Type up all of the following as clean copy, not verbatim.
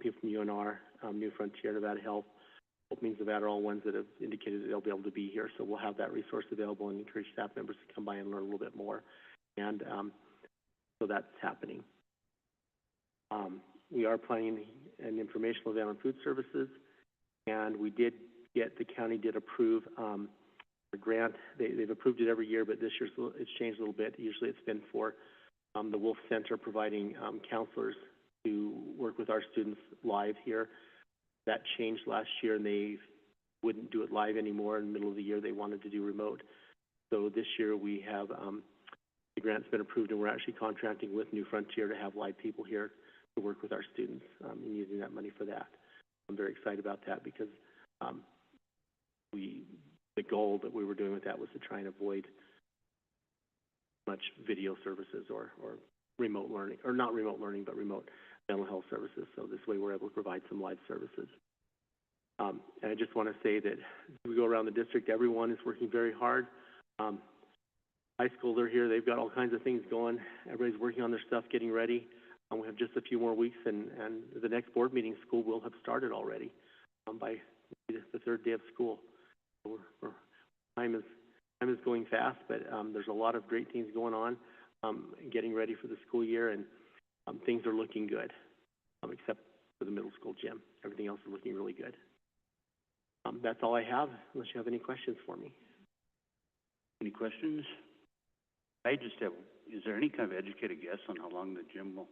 people from UNR, New Frontier, Nevada Health, Means Nevada are all ones that have indicated that they'll be able to be here. So we'll have that resource available and encourage staff members to come by and learn a little bit more. And so that's happening. We are planning an informational event on food services, and we did get, the county did approve a grant. They've approved it every year, but this year it's changed a little bit. Usually it's been for the Wolf Center providing counselors to work with our students live here. That changed last year, and they wouldn't do it live anymore. In the middle of the year, they wanted to do remote. So this year we have, the grant's been approved, and we're actually contracting with New Frontier to have live people here to work with our students and using that money for that. I'm very excited about that because the goal that we were doing with that was to try and avoid much video services or remote learning, or not remote learning, but remote mental health services. So this way we're able to provide some live services. And I just want to say that as we go around the district, everyone is working very hard. High school, they're here. They've got all kinds of things going. Everybody's working on their stuff, getting ready. We have just a few more weeks, and the next board meeting, school will have started already by the third day of school. So time is going fast, but there's a lot of great things going on, getting ready for the school year, and things are looking good, except for the middle school gym. Everything else is looking really good. That's all I have, unless you have any questions for me. Any questions? I just have, is there any kind of educated guess on how long the gym will?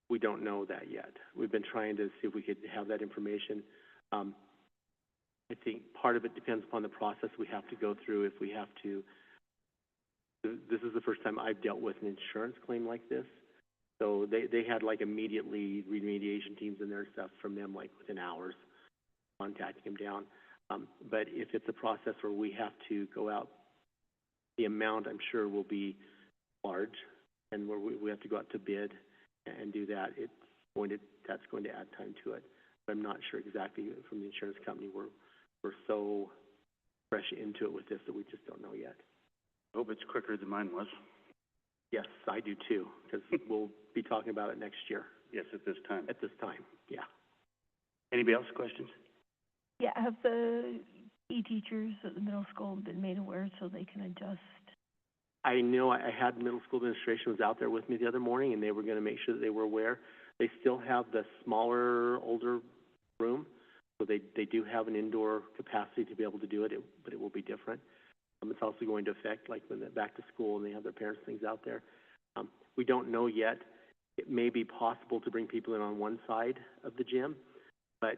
We don't know that yet. We've been trying to see if we could have that information. I think part of it depends upon the process we have to go through. If we have to, this is the first time I've dealt with an insurance claim like this. So they had like immediately remediation teams in there, stuff from them like within hours, contacting them down. But if it's a process where we have to go out, the amount I'm sure will be large, and where we have to go out to bid and do that, that's going to add time to it. But I'm not sure exactly from the insurance company. We're so fresh into it with this that we just don't know yet. I hope it's quicker than mine was. Yes, I do too, because we'll be talking about it next year. Yes, at this time. At this time, yeah. Anybody else questions? Yeah, have the teachers at the middle school been made aware so they can adjust? I know I had middle school administration was out there with me the other morning, and they were going to make sure that they were aware. They still have the smaller, older room, so they do have an indoor capacity to be able to do it, but it will be different. It's also going to affect, like, when they're back to school and they have their parents' things out there. We don't know yet. It may be possible to bring people in on one side of the gym, but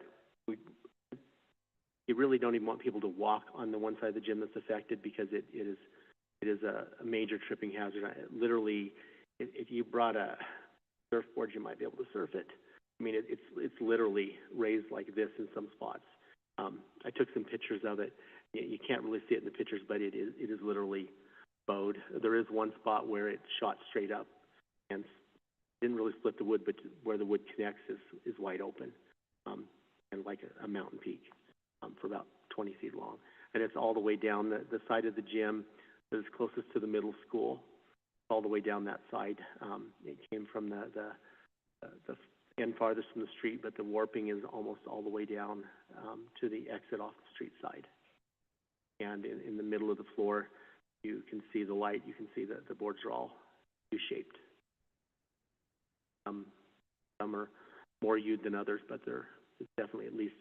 you really don't even want people to walk on the one side of the gym that's affected, because it is a major tripping hazard. Literally, if you brought a surfboard, you might be able to surf it. I mean, it's literally raised like this in some spots. I took some pictures of it. You can't really see it in the pictures, but it is literally bowed. There is one spot where it shot straight up and didn't really split the wood, but where the wood connects is wide open, and like a mountain peak for about 20 feet long. And it's all the way down the side of the gym that is closest to the middle school, all the way down that side. It came from the end farthest from the street, but the warping is almost all the way down to the exit off the street side. And in the middle of the floor, you can see the light. You can see that the boards are all U-shaped. Some are more U than others, but it's definitely at least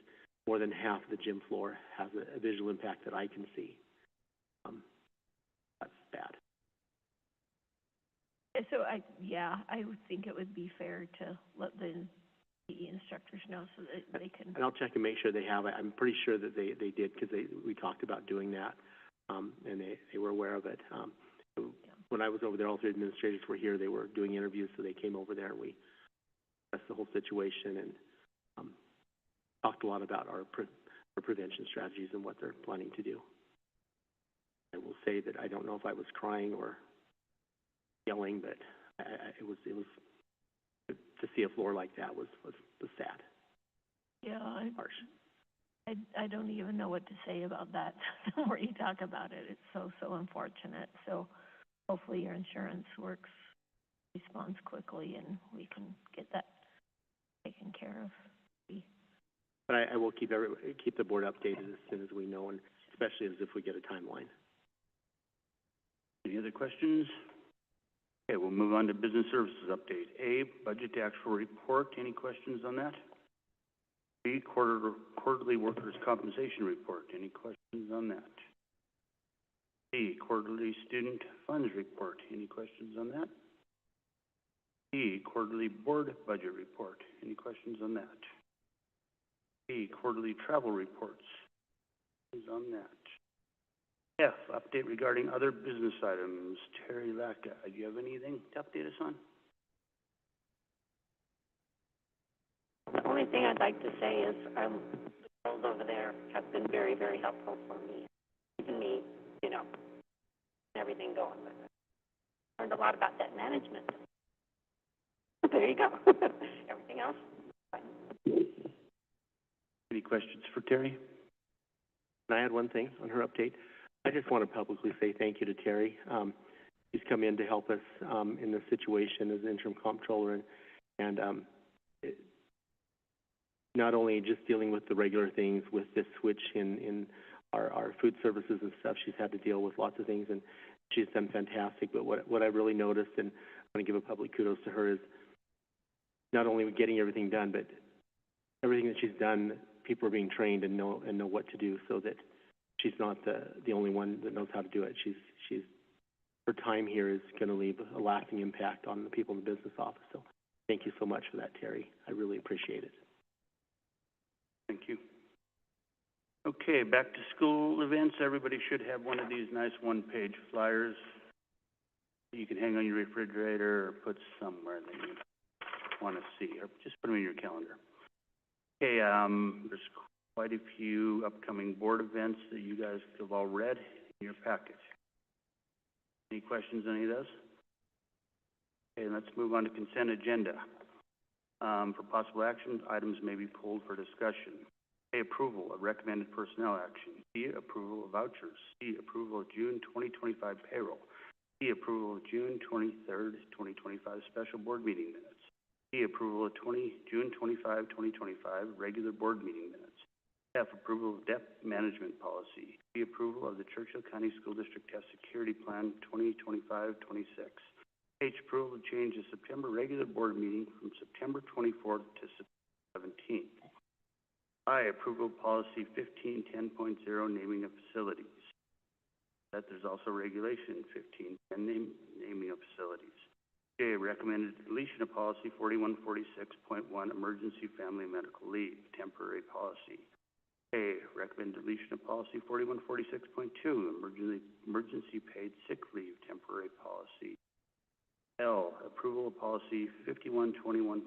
more than half the gym floor has a visual impact that I can see. That's bad. So I would think it would be fair to let the PE instructors know so that they can. And I'll check and make sure they have it. I'm pretty sure that they did, because we talked about doing that, and they were aware of it. When I was over there, all three administrators were here. They were doing interviews, so they came over there and we discussed the whole situation and talked a lot about our prevention strategies and what they're planning to do. I will say that I don't know if I was crying or yelling, but it was to see a floor like that was sad. Yeah, harsh. I don't even know what to say about that. The more you talk about it, it's so unfortunate. So hopefully your insurance responds quickly and we can get that taken aware of. But I will keep the board updated as soon as we know, and especially as if we get a timeline. Any other questions? Okay, we'll move on to business services update. A, budget to actual report. Any questions on that? B, quarterly workers' compensation report. Any questions on that? C, quarterly student funds report. Any questions on that? D, quarterly board budget report. Any questions on that? E, quarterly travel reports. Questions on that? F, update regarding other business items. Terry Lacka, do you have anything to update us on? The only thing I'd like to say is the girls over there have been very, very helpful for me, keeping me, you know, everything going with it. Learned a lot about debt management. There you go. Everything else, fine. Any questions for Terry? And I add one thing on her update. I just want to publicly say thank you to Terry. She's come in to help us in this situation as interim comptroller, and not only just dealing with the regular things with this switch in our food services and stuff. She's had to deal with lots of things, and she's done fantastic. But what I really noticed, and I want to give a public kudos to her, is not only getting everything done, but everything that she's done, people are being trained and know what to do, so that she's not the only one that knows how to do it. She's her time here is going to leave a lasting impact on the people in the business office. So thank you so much for that, Terry. I really appreciate it. Thank you. Okay, back to school events. Everybody should have one of these nice one-page flyers you can hang on your refrigerator or put somewhere that you want to see, or just put them in your calendar. Okay, there's quite a few upcoming board events that you guys have all read in your package. Any questions on any of those? Okay, let's move on to consent agenda. For possible action, items may be pulled for discussion. A, approval of recommended personnel action. B, approval of vouchers. C, approval of June 2025 payroll. D, approval of June 23rd, 2025 special board meeting minutes. D, approval of June 25, 2025 regular board meeting minutes. F, approval of debt management policy. G, approval of the Churchill County School District Test Security Plan 2025-26. H, approval to change the September regular board meeting from September 24th to September 17th. I, approval of policy 1510.0, naming of facilities. That there's also regulation 1510, naming of facilities. J, recommended deletion of policy 4146.1, emergency family medical leave, temporary policy. K, recommended deletion of policy 4146.2, emergency paid sick leave, temporary policy. L, approval of policy 5121.0,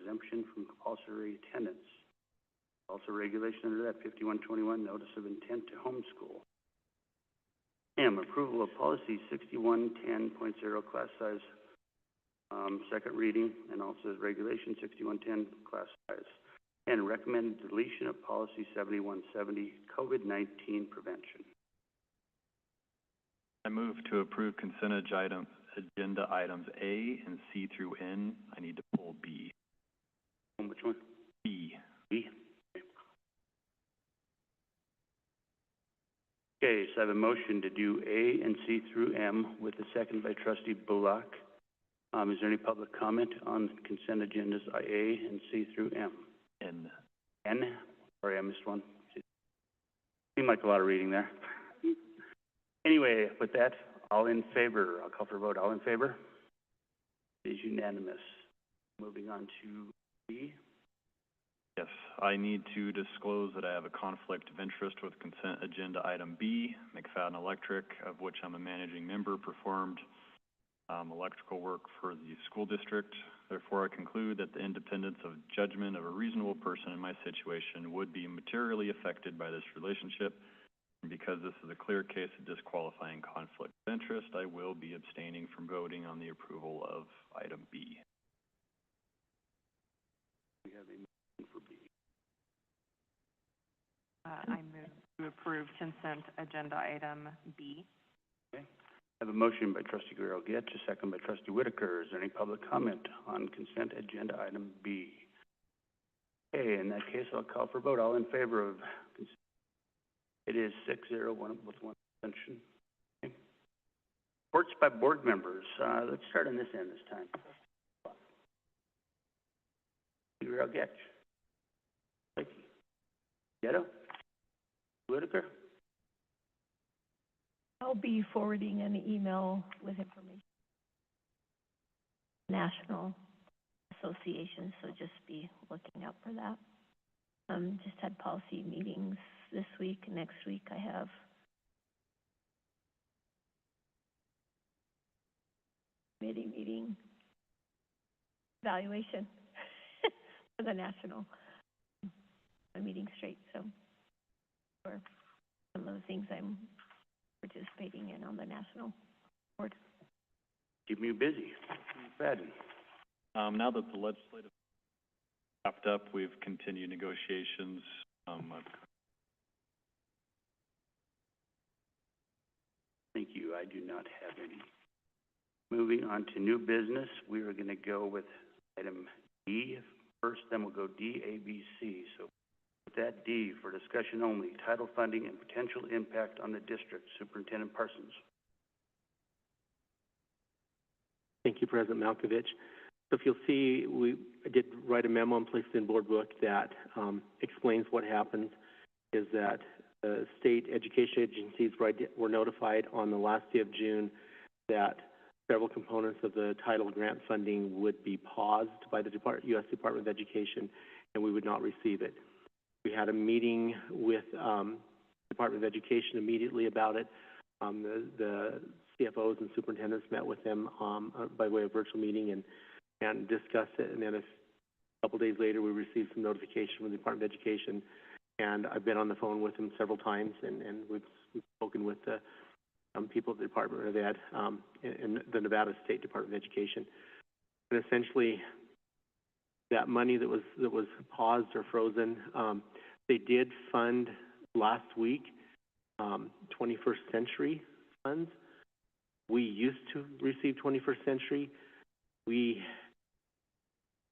exemption from compulsory attendance. Also regulation under that 5121, notice of intent to homeschool. M, approval of policy 6110.0, class size, second reading, and also regulation 6110, class size. And recommended deletion of policy 7170, COVID-19 prevention. I move to approve consent agenda items A and C through N. I need to pull B. Which one? B. B. Okay, so I have a motion to do A and C through M with a second by Trustee Bullock. Is there any public comment on consent agendas A and C through M? N. N? Sorry, I missed one. Seemed like a lot of reading there. Anyway, with that, all in favor. I'll call for a vote. All in favor? It is unanimous. Moving on to B. Yes, I need to disclose that I have a conflict of interest with consent agenda item B, McFadden Electric, of which I'm a managing member, performed electrical work for the school district. Therefore, I conclude that the independence of judgment of a reasonable person in my situation would be materially affected by this relationship. And because this is a clear case of disqualifying conflict of interest, I will be abstaining from voting on the approval of item B. We have a motion for B. I move to approve consent agenda item B. Okay. I have a motion by Trustee Guerrero-Getch, a second by Trustee Whitaker. Is there any public comment on consent agenda item B? Okay, in that case, I'll call for a vote. All in favor of, it is 6-0, with one abstention. Okay. Reports by board members. Let's start on this end this time. Gabriel Getch. Blakey. Ghetto. Whitaker. I'll be forwarding an email with information. National Association, so just be looking out for that. Just had policy meetings this week. Next week I have committee meeting evaluation for the national meeting straight. So for some of the things I'm participating in on the national board. Keep me busy. Bad. Now that the legislative wrapped up, we've continued negotiations. Thank you. I do not have any. Moving on to new business, we are going to go with item D first, then we'll go D, A, B, C. So with that D, for discussion only, title funding and potential impact on the district. Superintendent Parsons. Thank you, President Malkovich. So if you'll see, I did write a memo and placed it in board book that explains what happens is that the state education agencies were notified on the last day of June that several components of the title grant funding would be paused by the U.S. Department of Education, and we would not receive it. We had a meeting with Department of Education immediately about it. The CFOs and superintendents met with them by way of virtual meeting and discussed it. And then a couple days later, we received some notification from the Department of Education. And I've been on the phone with them several times, and we've spoken with the people at the Department of Ed and the Nevada State Department of Education. And essentially, that money that was paused or frozen, they did fund last week 21st Century funds. We used to receive 21st Century.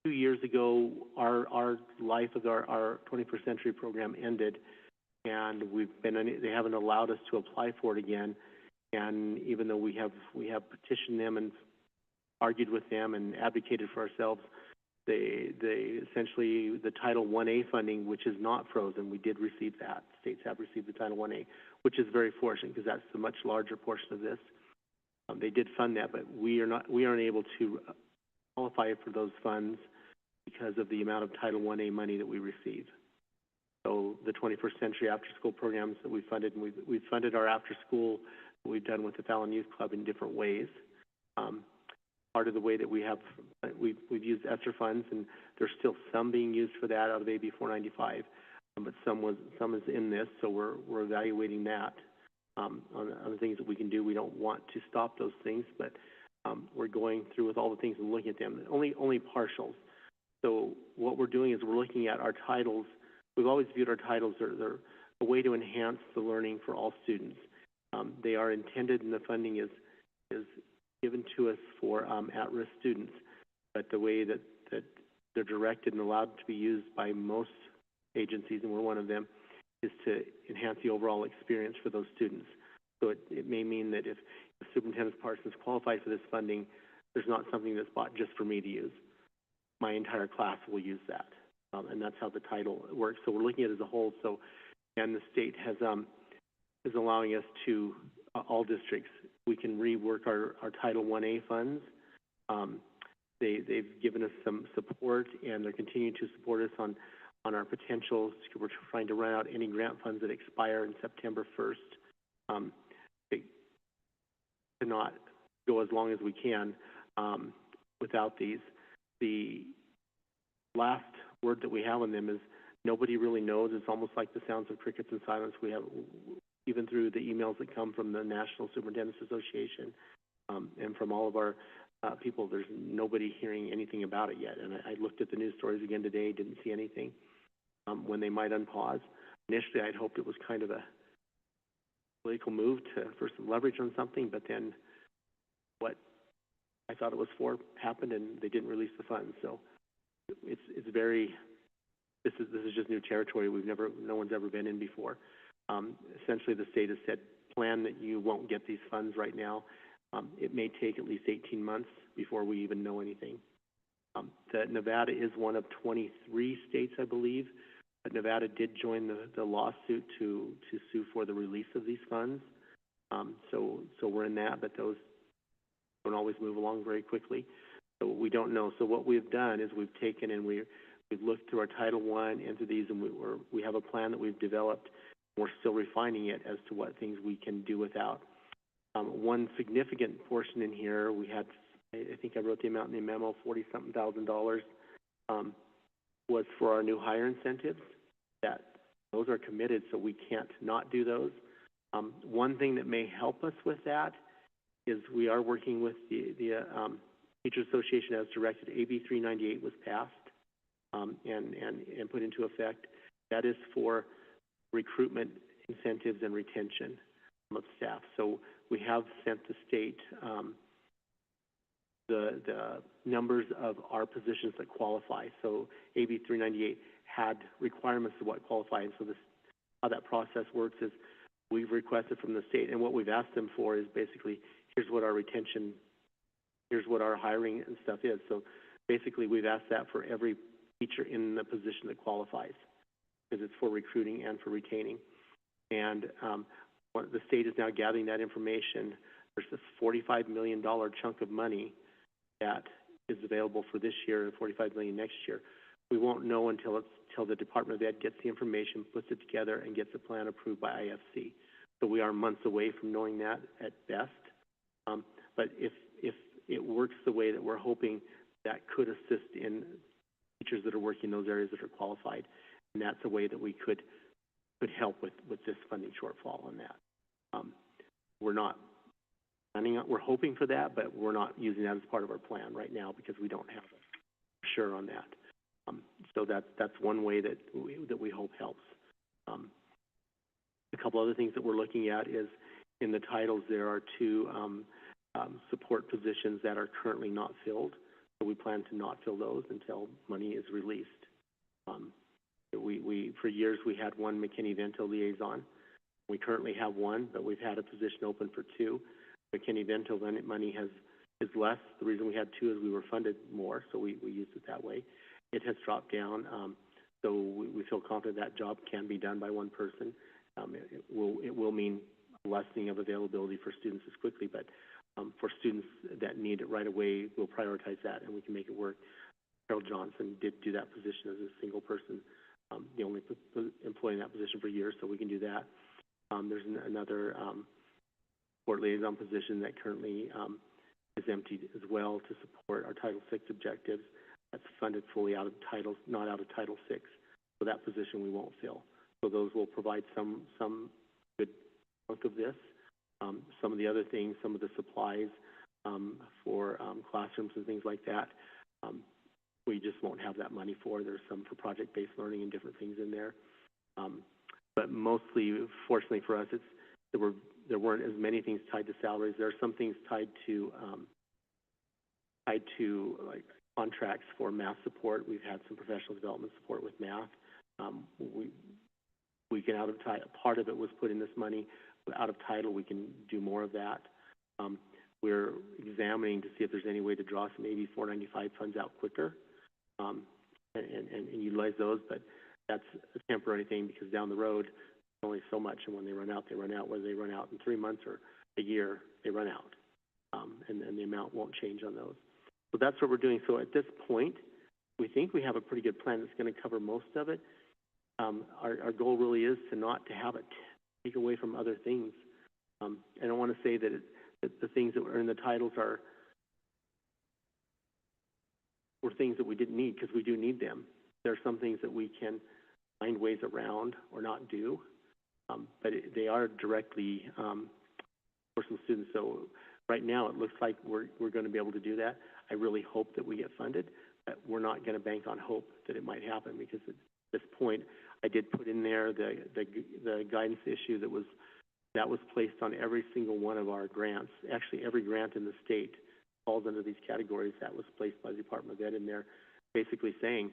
2 years ago, our life of our 21st Century program ended, and they haven't allowed us to apply for it again. And even though we have petitioned them and argued with them and advocated for ourselves, they essentially the Title 1A funding, which is not frozen, we did receive that. States have received the Title 1A, which is very fortunate because that's the much larger portion of this. They did fund that, but we aren't able to qualify for those funds because of the amount of Title 1A money that we receive. So the 21st Century after school programs that we funded, and we've funded our after school that we've done with the Fallon Youth Club in different ways. Part of the way that we've used ESSER funds, and there's still some being used for that out of AB 495, but some is in this, so we're evaluating that. On the things that we can do. We don't want to stop those things, but we're going through with all the things and looking at them. Only partials. So what we're doing is we're looking at our titles. We've always viewed our titles, they're a way to enhance the learning for all students. They are intended, and the funding is given to us for at-risk students, but the way that they're directed and allowed to be used by most agencies, and we're one of them, is to enhance the overall experience for those students. So it may mean that if Superintendent Parsons qualified for this funding, there's not something that's bought just for me to use. My entire class will use that, and that's how the title works. So we're looking at it as a whole. So, and the state is allowing us to, all districts, we can rework our Title 1A funds. They've given us some support, and they're continuing to support us on our potentials. We're trying to run out any grant funds that expire in September 1st. They cannot go as long as we can without these. The last word that we have on them is nobody really knows. It's almost like the sounds of crickets and silence. We have, even through the emails that come from the National Superintendents Association and from all of our people, there's nobody hearing anything about it yet. And I looked at the news stories again today, didn't see anything. When they might unpause. Initially, I'd hoped it was kind of a political move for some leverage on something, but then what I thought it was for happened, and they didn't release the funds. So it's very this is just new territory. No one's ever been in before. Essentially, the state has said, plan that you won't get these funds right now. It may take at least 18 months before we even know anything. That Nevada is one of 23 states, I believe, but Nevada did join the lawsuit to sue for the release of these funds. So we're in that, but those don't always move along very quickly. So we don't know. So what we've done is we've taken and we've looked through our Title I and through these, and we have a plan that we've developed. We're still refining it as to what things we can do without. One significant portion in here, we had, I think I wrote the amount in the memo, $40-something thousand, was for our new hire incentives. Those are committed, so we can't not do those. One thing that may help us with that is we are working with the Teachers Association as directed. AB 398 was passed and put into effect. That is for recruitment incentives and retention of staff. So we have sent the state the numbers of our positions that qualify. So AB 398 had requirements of what qualified. So how that process works is we've requested from the state, and what we've asked them for is basically, here's what our retention, here's what our hiring and stuff is. So basically we've asked that for every teacher in the position that qualifies, because it's for recruiting and for retaining. And the state is now gathering that information. There's this $45 million chunk of money that is available for this year and $45 million next year. We won't know until the Department of Ed gets the information, puts it together, and gets a plan approved by IFC. So we are months away from knowing that at best. But if it works the way that we're hoping, that could assist in teachers that are working in those areas that are qualified, and that's a way that we could help with this funding shortfall on that. We're not planning on, we're hoping for that, but we're not using that as part of our plan right now because we don't have it sure on that. So that's one way that we hope helps. A couple other things that we're looking at is in the titles there are two support positions that are currently not filled. So we plan to not fill those until money is released. We for years we had one McKinney-Vento liaison. We currently have one, but we've had a position open for two. McKinney-Vento money is less. The reason we had two is we were funded more, so we used it that way. It has dropped down, so we feel confident that job can be done by one person. It will mean a lessening of availability for students as quickly, but for students that need it right away, we'll prioritize that and we can make it work. Carol Johnson did do that position as a single person, the only employee in that position for years, so we can do that. There's another support liaison position that currently is emptied as well to support our Title VI objectives. That's funded fully out of not out of Title VI. So that position we won't fill. So those will provide some good chunk of this. Some of the other things, some of the supplies for classrooms and things like that, we just won't have that money for. There's some for project-based learning and different things in there. But mostly, fortunately for us, there weren't as many things tied to salaries. There are some things tied to like contracts for math support. We've had some professional development support with math. We can part of it was put in this money. Out of title, we can do more of that. We're examining to see if there's any way to draw some AB 495 funds out quicker and utilize those, but that's a temporary thing because down the road, only so much, and when they run out, whether they run out in 3 months or a year, they run out, and the amount won't change on those. So that's what we're doing. So at this point, we think we have a pretty good plan that's going to cover most of it. Our goal really is not to have it take away from other things. I don't want to say that the things that were in the titles were things that we didn't need, because we do need them. There are some things that we can find ways around or not do, but they are directly for some students. So right now it looks like we're going to be able to do that. I really hope that we get funded, but we're not going to bank on hope that it might happen, because at this point I did put in there the guidance issue that was placed on every single one of our grants. Actually, every grant in the state falls under these categories. That was placed by the Department of Ed in there, basically saying,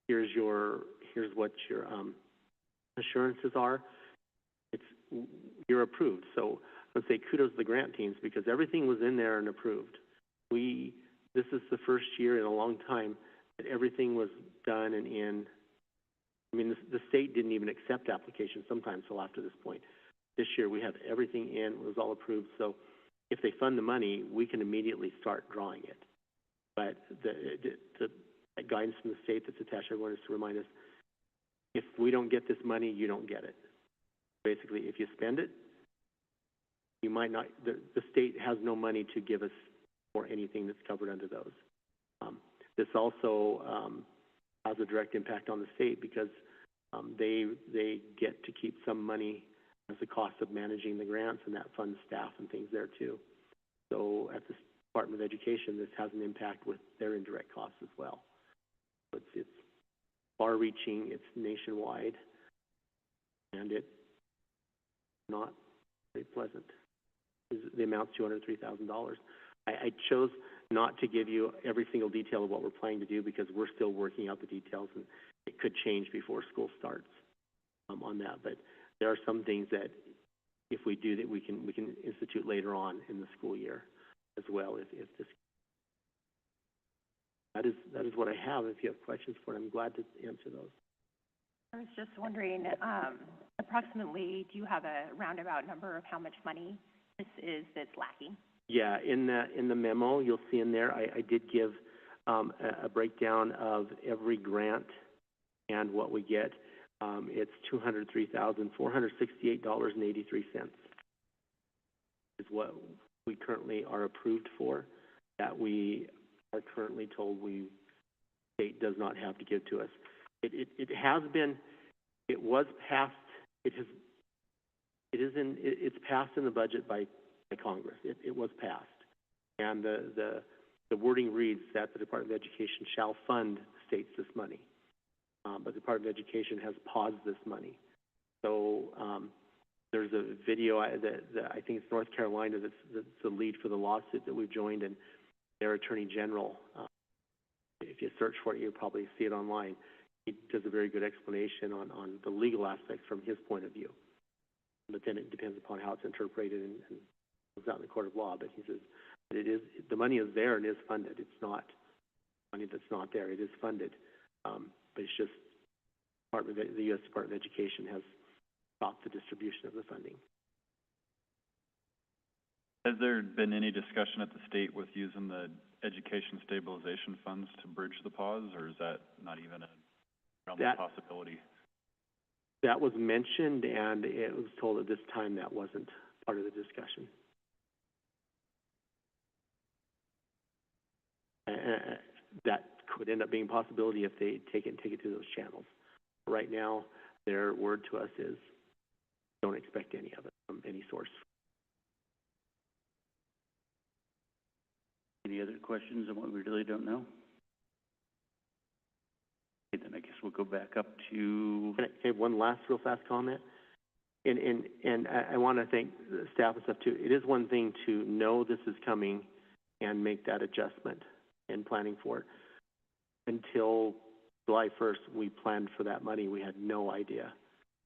here's your here's what your, assurances are, you're approved. So let's say kudos to the grant teams because everything was in there and approved. This is the first year in a long time that everything was done and in. I mean, the state didn't even accept applications sometimes till after this point. This year we have everything in, it was all approved. So if they fund the money, we can immediately start drawing it. But the guidance from the state that's attached to everyone is to remind us, if we don't get this money, you don't get it. Basically, if you spend it, you might not, the state has no money to give us for anything that's covered under those. This also has a direct impact on the state because they get to keep some money as the cost of managing the grants, and that funds staff and things there too. So at the Department of Education, this has an impact with their indirect costs as well. So it's far-reaching, it's nationwide, and it's not very pleasant. The amount's $203,000. I chose not to give you every single detail of what we're planning to do because we're still working out the details, and it could change before school starts on that. But there are some things that, if we do, that we can institute later on in the school year as well. If this, that is what I have. If you have questions for it, I'm glad to answer those. I was just wondering, approximately, do you have a roundabout number of how much money this is that's lacking? Yeah, in the memo you'll see in there, I did give a breakdown of every grant and what we get. It's $203,468.83 is what we currently are approved for, that we are currently told state does not have to give to us. It has been, it was passed, it's passed in the budget by Congress. It was passed, and the wording reads that the Department of Education shall fund states this money, but the Department of Education has paused this money. So there's a video that I think it's North Carolina that's the lead for the lawsuit that we've joined, and their Attorney General. If you search for it, you'll probably see it online. He does a very good explanation on the legal aspects from his point of view. But then it depends upon how it's interpreted and goes out in the court of law. But he says that the money is there and is funded. It's not money that's not there. It is funded. But it's just the U.S. Department of Education has stopped the distribution of the funding. Has there been any discussion at the state with using the education stabilization funds to bridge the pause, or is that not even a realm of possibility? That was mentioned, and it was told at this time that wasn't part of the discussion. That could end up being a possibility if they take it through those channels. Right now, their word to us is don't expect any of it from any source. Any other questions on what we really don't know? Okay, then I guess we'll go back up to... Can I have one last real fast comment? And I want to thank the staff and stuff too. It is one thing to know this is coming and make that adjustment and planning for it. Until July 1st, we planned for that money. We had no idea.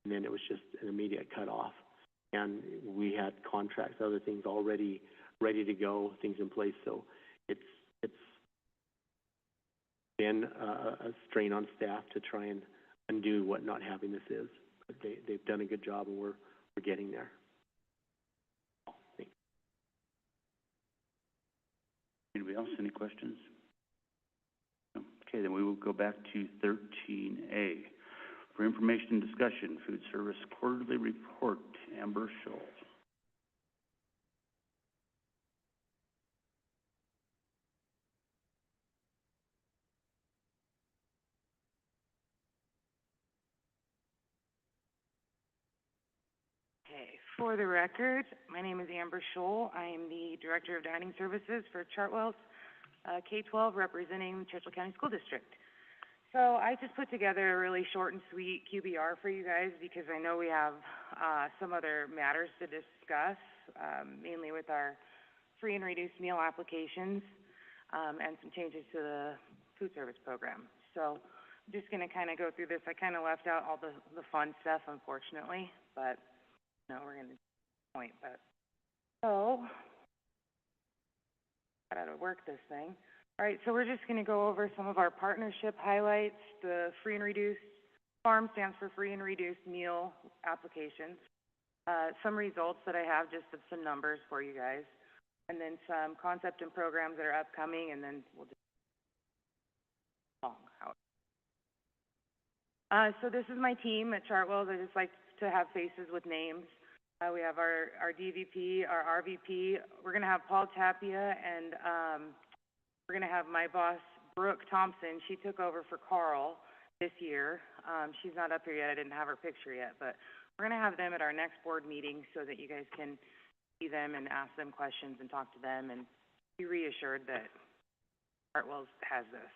And then it was just an immediate cutoff. And we had contracts, other things already ready to go, things in place. So it's been a strain on staff to try and undo what not having this is. But they've done a good job, and we're getting there. Thanks. Anybody else? Any questions? No? Okay, then we will go back to 13A. For information and discussion, Food Service Quarterly Report, Amber Scholl. Okay, for the record, my name is Amber Scholl. I am the Director of Dining Services for Chartwell's K-12, representing Churchill County School District. So I just put together a really short and sweet QBR for you guys because I know we have some other matters to discuss, mainly with our free and reduced meal applications and some changes to the food service program. So just gonna kinda go through this. I kinda left out all the fun stuff, unfortunately, but, no, we're gonna point, but, so, gotta work this thing. All right, so we're just gonna go over some of our partnership highlights. The free and reduced, FARM stands for free and reduced meal applications. Some results that I have, just of some numbers for you guys, and then some concept and programs that are upcoming, and then we'll just so this is my team at Chartwell's. I just like to have faces with names. We have our DVP, our RVP. We're gonna have Paul Tapia, and we're gonna have my boss, Brooke Thompson. She took over for Carl this year. She's not up here yet. I didn't have her picture yet, but we're gonna have them at our next board meeting so that you guys can see them and ask them questions and talk to them and be reassured that Chartwell's has this.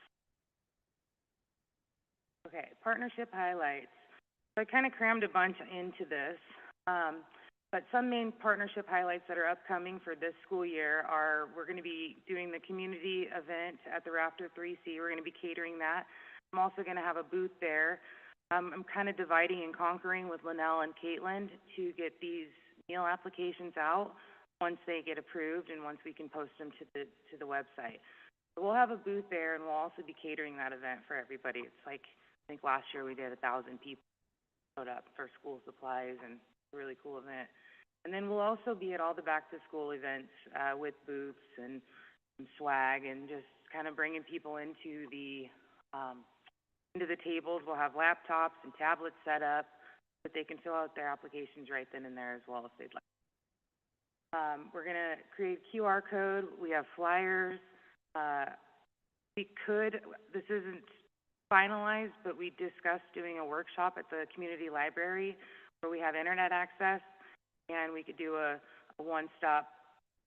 Okay, partnership highlights. So I kind of crammed a bunch into this, but some main partnership highlights that are upcoming for this school year are we're going to be doing the community event at the Raptor 3C. We're going to be catering that. I'm also going to have a booth there. I'm kind of dividing and conquering with Linnell and Caitlin to get these meal applications out once they get approved and once we can post them to the website. So we'll have a booth there, and we'll also be catering that event for everybody. It's like, I think last year we did 1,000 people showed up for school supplies, and it's a really cool event. And then we'll also be at all the back-to-school events with booths and swag, and just kind of bringing people into the tables. We'll have laptops and tablets set up so that they can fill out their applications right then and there as well if they'd like. We're going to create QR code. We have flyers. This isn't finalized, but we discussed doing a workshop at the community library where we have internet access, and we could do a one-stop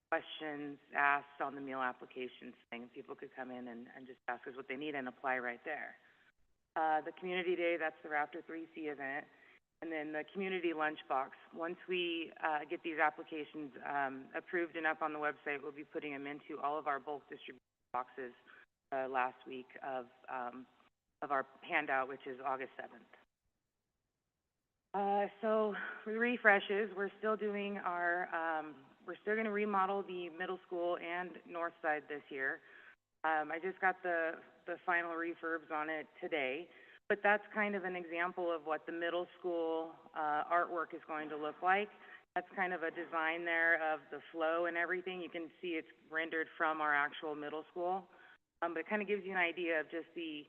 questions asked on the meal applications thing. People could come in and just ask us what they need and apply right there. The community day, that's the Raptor 3C event, and then the community lunchbox. Once we get these applications approved and up on the website, we'll be putting them into all of our bulk distribution boxes last week of our handout, which is August 7th. So for the refreshes, we're still doing our, we're still going to remodel the middle school and north side this year. I just got the final refurbs on it today, but that's kind of an example of what the middle school artwork is going to look like. That's kind of a design there of the flow and everything. You can see it's rendered from our actual middle school, but it kind of gives you an idea of just the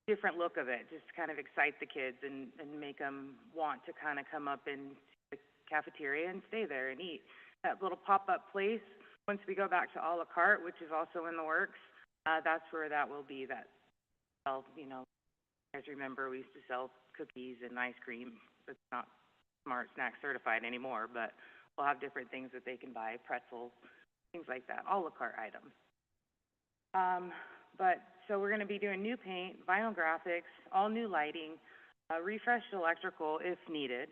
different look of it, just to kind of excite the kids and make them want to kind of come up in the cafeteria and stay there and eat. That little pop-up place, once we go back to a la carte, which is also in the works, that's where that will be. That, well, you know, you guys remember we used to sell cookies and ice cream. It's not Smart Snack certified anymore, but we'll have different things that they can buy, pretzels, things like that, a la carte items. So we're going to be doing new paint, vinyl graphics, all new lighting, refreshed electrical if needed.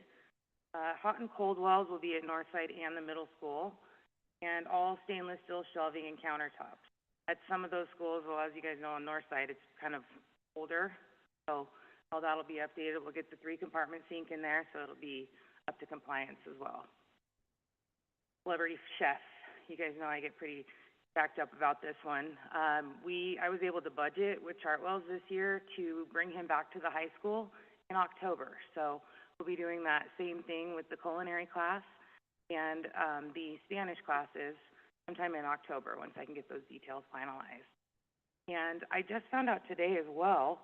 Hot and cold walls will be at Northside and the middle school, and all stainless steel shelving and countertops. At some of those schools, well, as you guys know, on Northside, it's kind of older, so all that'll be updated. We'll get the 3-compartment sink in there, so it'll be up to compliance as well. Celebrity chef. You guys know I get pretty backed up about this one. I was able to budget with Chartwell's this year to bring him back to the high school in October. So we'll be doing that same thing with the culinary class and the Spanish classes sometime in October once I can get those details finalized. And I just found out today as well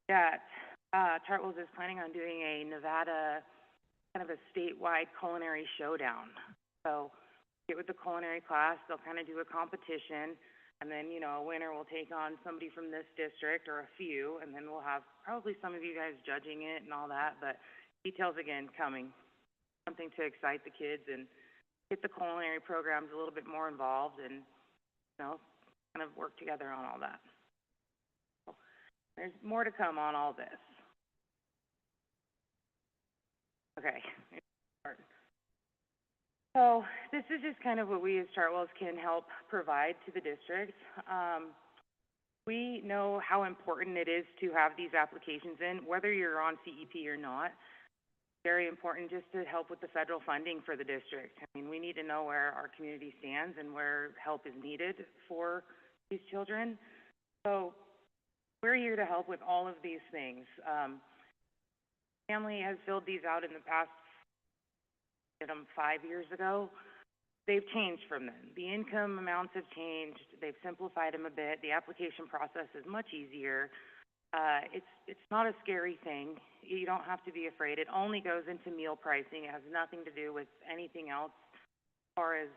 that Chartwell's is planning on doing a Nevada, kind of a statewide culinary showdown. So get with the culinary class, they'll kind of do a competition, and then, you know, a winner will take on somebody from this district or a few, and then we'll have probably some of you guys judging it and all that, but details, again, coming. Something to excite the kids and get the culinary programs a little bit more involved and, you know, kind of work together on all that. So there's more to come on all this. Okay. So this is just kind of what we as Chartwell's can help provide to the district. We know how important it is to have these applications in, whether you're on CEP or not. Very important just to help with the federal funding for the district. I mean, we need to know where our community stands and where help is needed for these children. So we're here to help with all of these things. Family has filled these out in the past, did them 5 years ago. They've changed from then. The income amounts have changed. They've simplified them a bit. The application process is much easier. It's not a scary thing. You don't have to be afraid. It only goes into meal pricing. It has nothing to do with anything else as far as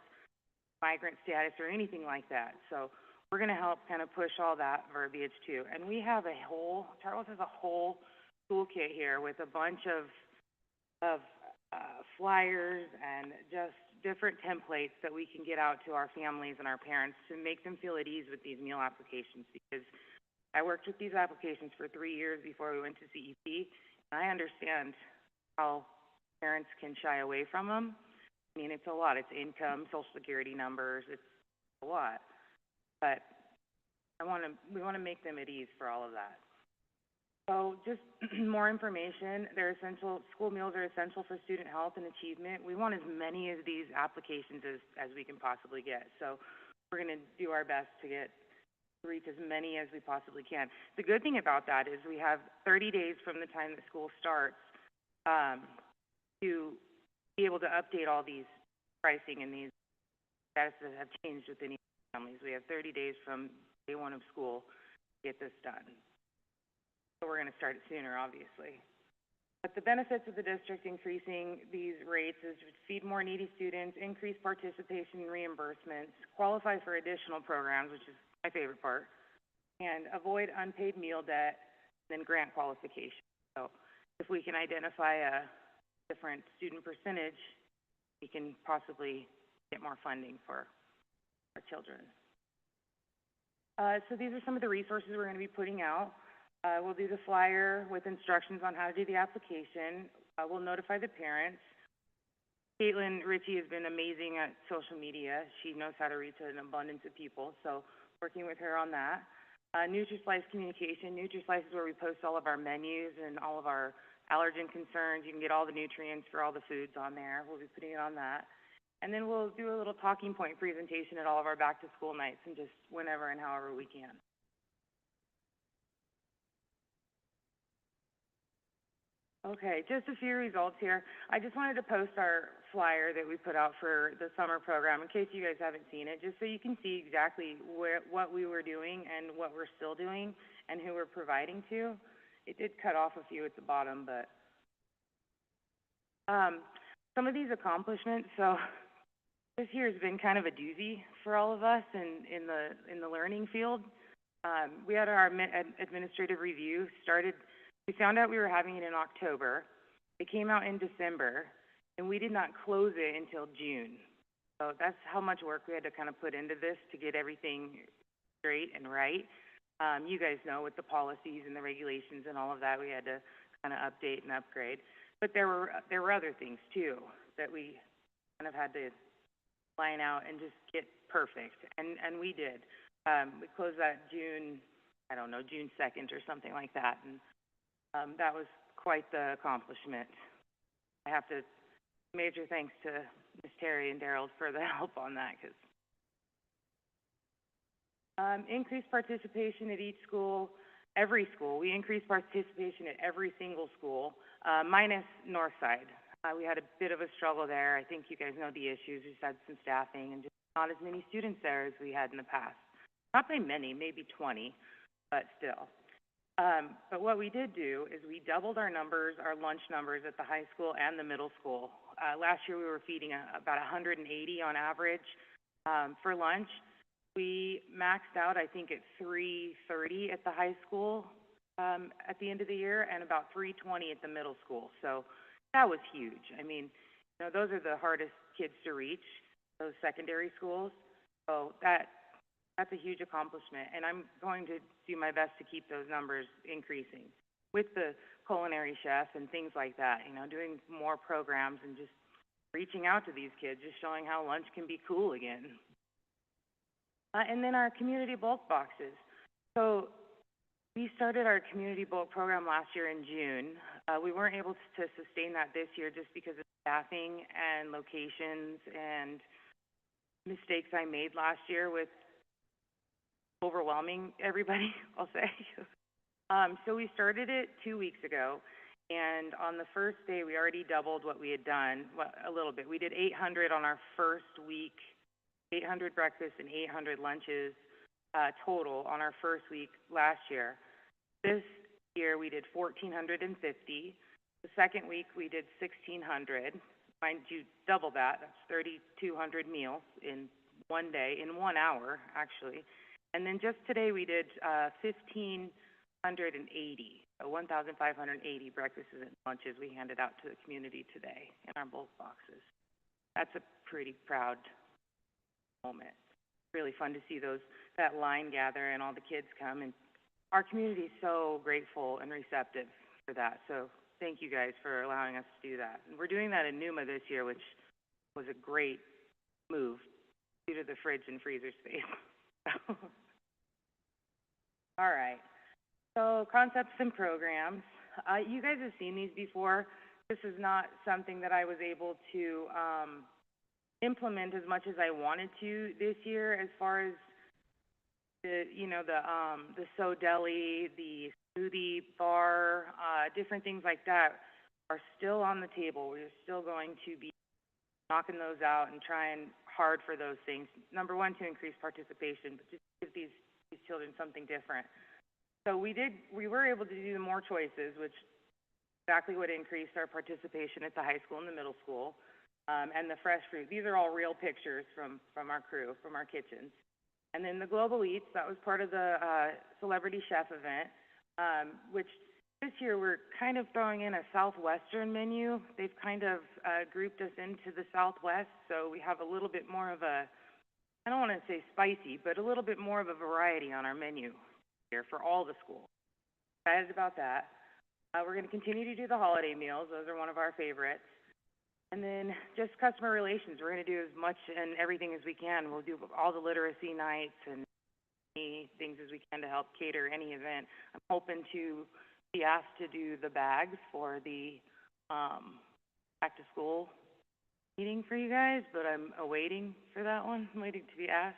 migrant status or anything like that. So we're going to help kind of push all that verbiage too. And we have Chartwells has a whole toolkit here with a bunch of flyers and just different templates that we can get out to our families and our parents to make them feel at ease with these meal applications, because I worked with these applications for 3 years before we went to CEP, and I understand how parents can shy away from them. I mean, it's a lot. It's income, Social Security numbers. It's a lot. But we want to make them at ease for all of that. So just more information. They're essential. School meals are essential for student health and achievement. We want as many of these applications as we can possibly get. So we're going to do our best to reach as many as we possibly can. The good thing about that is we have 30 days from the time that school starts to be able to update all these pricing and these statuses that have changed within each families. We have 30 days from day one of school to get this done. So we're going to start it sooner, obviously. But the benefits of the district increasing these rates is to feed more needy students, increase participation in reimbursements, qualify for additional programs, which is my favorite part, and avoid unpaid meal debt, and then grant qualification. So if we can identify a different student percentage, we can possibly get more funding for our children. So these are some of the resources we're going to be putting out. We'll do the flyer with instructions on how to do the application. We'll notify the parents. Caitlin Ritchie has been amazing at social media. She knows how to reach an abundance of people, so working with her on that. NutriSlice communication. NutriSlice is where we post all of our menus and all of our allergen concerns. You can get all the nutrients for all the foods on there. We'll be putting it on that. And then we'll do a little talking point presentation at all of our back-to-school nights, and just whenever and however we can. Okay, just a few results here. I just wanted to post our flyer that we put out for the summer program in case you guys haven't seen it, just so you can see exactly what we were doing and what we're still doing and who we're providing to. It did cut off a few at the bottom, but some of these accomplishments. So this year has been kind of a doozy for all of us in the learning field. We had our administrative review started. We found out we were having it in October. It came out in December, and we did not close it until June. So that's how much work we had to kind of put into this to get everything straight and right. You guys know, with the policies and the regulations and all of that, we had to kind of update and upgrade. But there were other things too that we kind of had to line out and just get perfect, and we did. We closed that June 2nd or something like that, and that was quite the accomplishment. I have to major thanks to Ms. Terry and Daryl for the help on that, because increased participation at each school, every school. We increased participation at every single school, minus Northside. We had a bit of a struggle there. I think you guys know the issues. We just had some staffing and just not as many students there as we had in the past. Not by many, maybe 20, but still. But what we did do is we doubled our numbers, our lunch numbers at the high school and the middle school. Last year we were feeding about 180 on average for lunch. We maxed out, I think, at 330 at the high school at the end of the year, and about 320 at the middle school. So that was huge. I mean, you know, those are the hardest kids to reach, those secondary schools. So that's a huge accomplishment, and I'm going to do my best to keep those numbers increasing with the culinary chef and things like that, you know, doing more programs and just reaching out to these kids, just showing how lunch can be cool again. And then our community bulk boxes. So we started our community bulk program last year in June. We weren't able to sustain that this year just because of staffing and locations and mistakes I made last year with overwhelming everybody, I'll say. So we started it 2 weeks ago, and on the first day, we already doubled what we had done, a little bit. We did 800 on our first week, 800 breakfasts and 800 lunches total on our first week last year. This year, we did 1,450. The second week, we did 1,600. Mind you, double that. That's 3,200 meals in one day, in 1 hour, actually. And then just today, we did 1,580, so 1,580 breakfasts and lunches we handed out to the community today in our bulk boxes. That's a pretty proud moment. Really fun to see that line gather and all the kids come, and our community is so grateful and receptive for that. So thank you guys for allowing us to do that. And we're doing that in Numa this year, which was a great move due to the fridge and freezer space. All right. So concepts and programs. You guys have seen these before. This is not something that I was able to implement as much as I wanted to this year, as far as the So Deli, the smoothie bar, different things like that are still on the table. We're still going to be knocking those out and trying hard for those things. Number one, to increase participation, but just give these children something different. So we were able to do more choices, which exactly what increased our participation at the high school and the middle school. And the fresh fruit. These are all real pictures from our crew, from our kitchens. And then the Global Eats, that was part of the Celebrity Chef event, which this year we're kind of throwing in a Southwestern menu. They've kind of grouped us into the Southwest, so we have a little bit more of a, I don't want to say spicy, but a little bit more of a variety on our menu here for all the schools. Excited about that. We're going to continue to do the holiday meals. Those are one of our favorites. And then just customer relations. We're going to do as much and everything as we can. We'll do all the literacy nights and any things as we can to help cater any event. I'm hoping to be asked to do the bags for the back to school meeting for you guys, but I'm awaiting for that one. I'm waiting to be asked.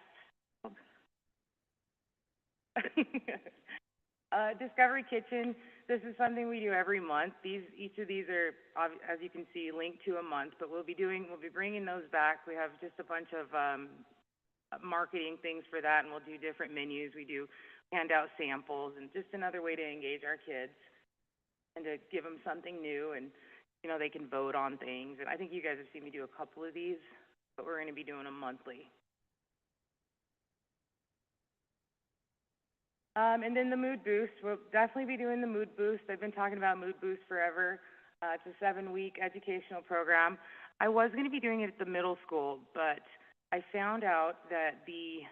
Discovery Kitchen. This is something we do every month. Each of these are, as you can see, linked to a month, but we'll be bringing those back. We have just a bunch of marketing things for that, and we'll do different menus. We do hand out samples, and just another way to engage our kids and to give them something new, and they can vote on things. And I think you guys have seen me do a couple of these, but we're going to be doing them monthly. And then the Mood Boost. We'll definitely be doing the Mood Boost. I've been talking about Mood Boost forever. It's a 7-week educational program. I was going to be doing it at the middle school, but I found out that the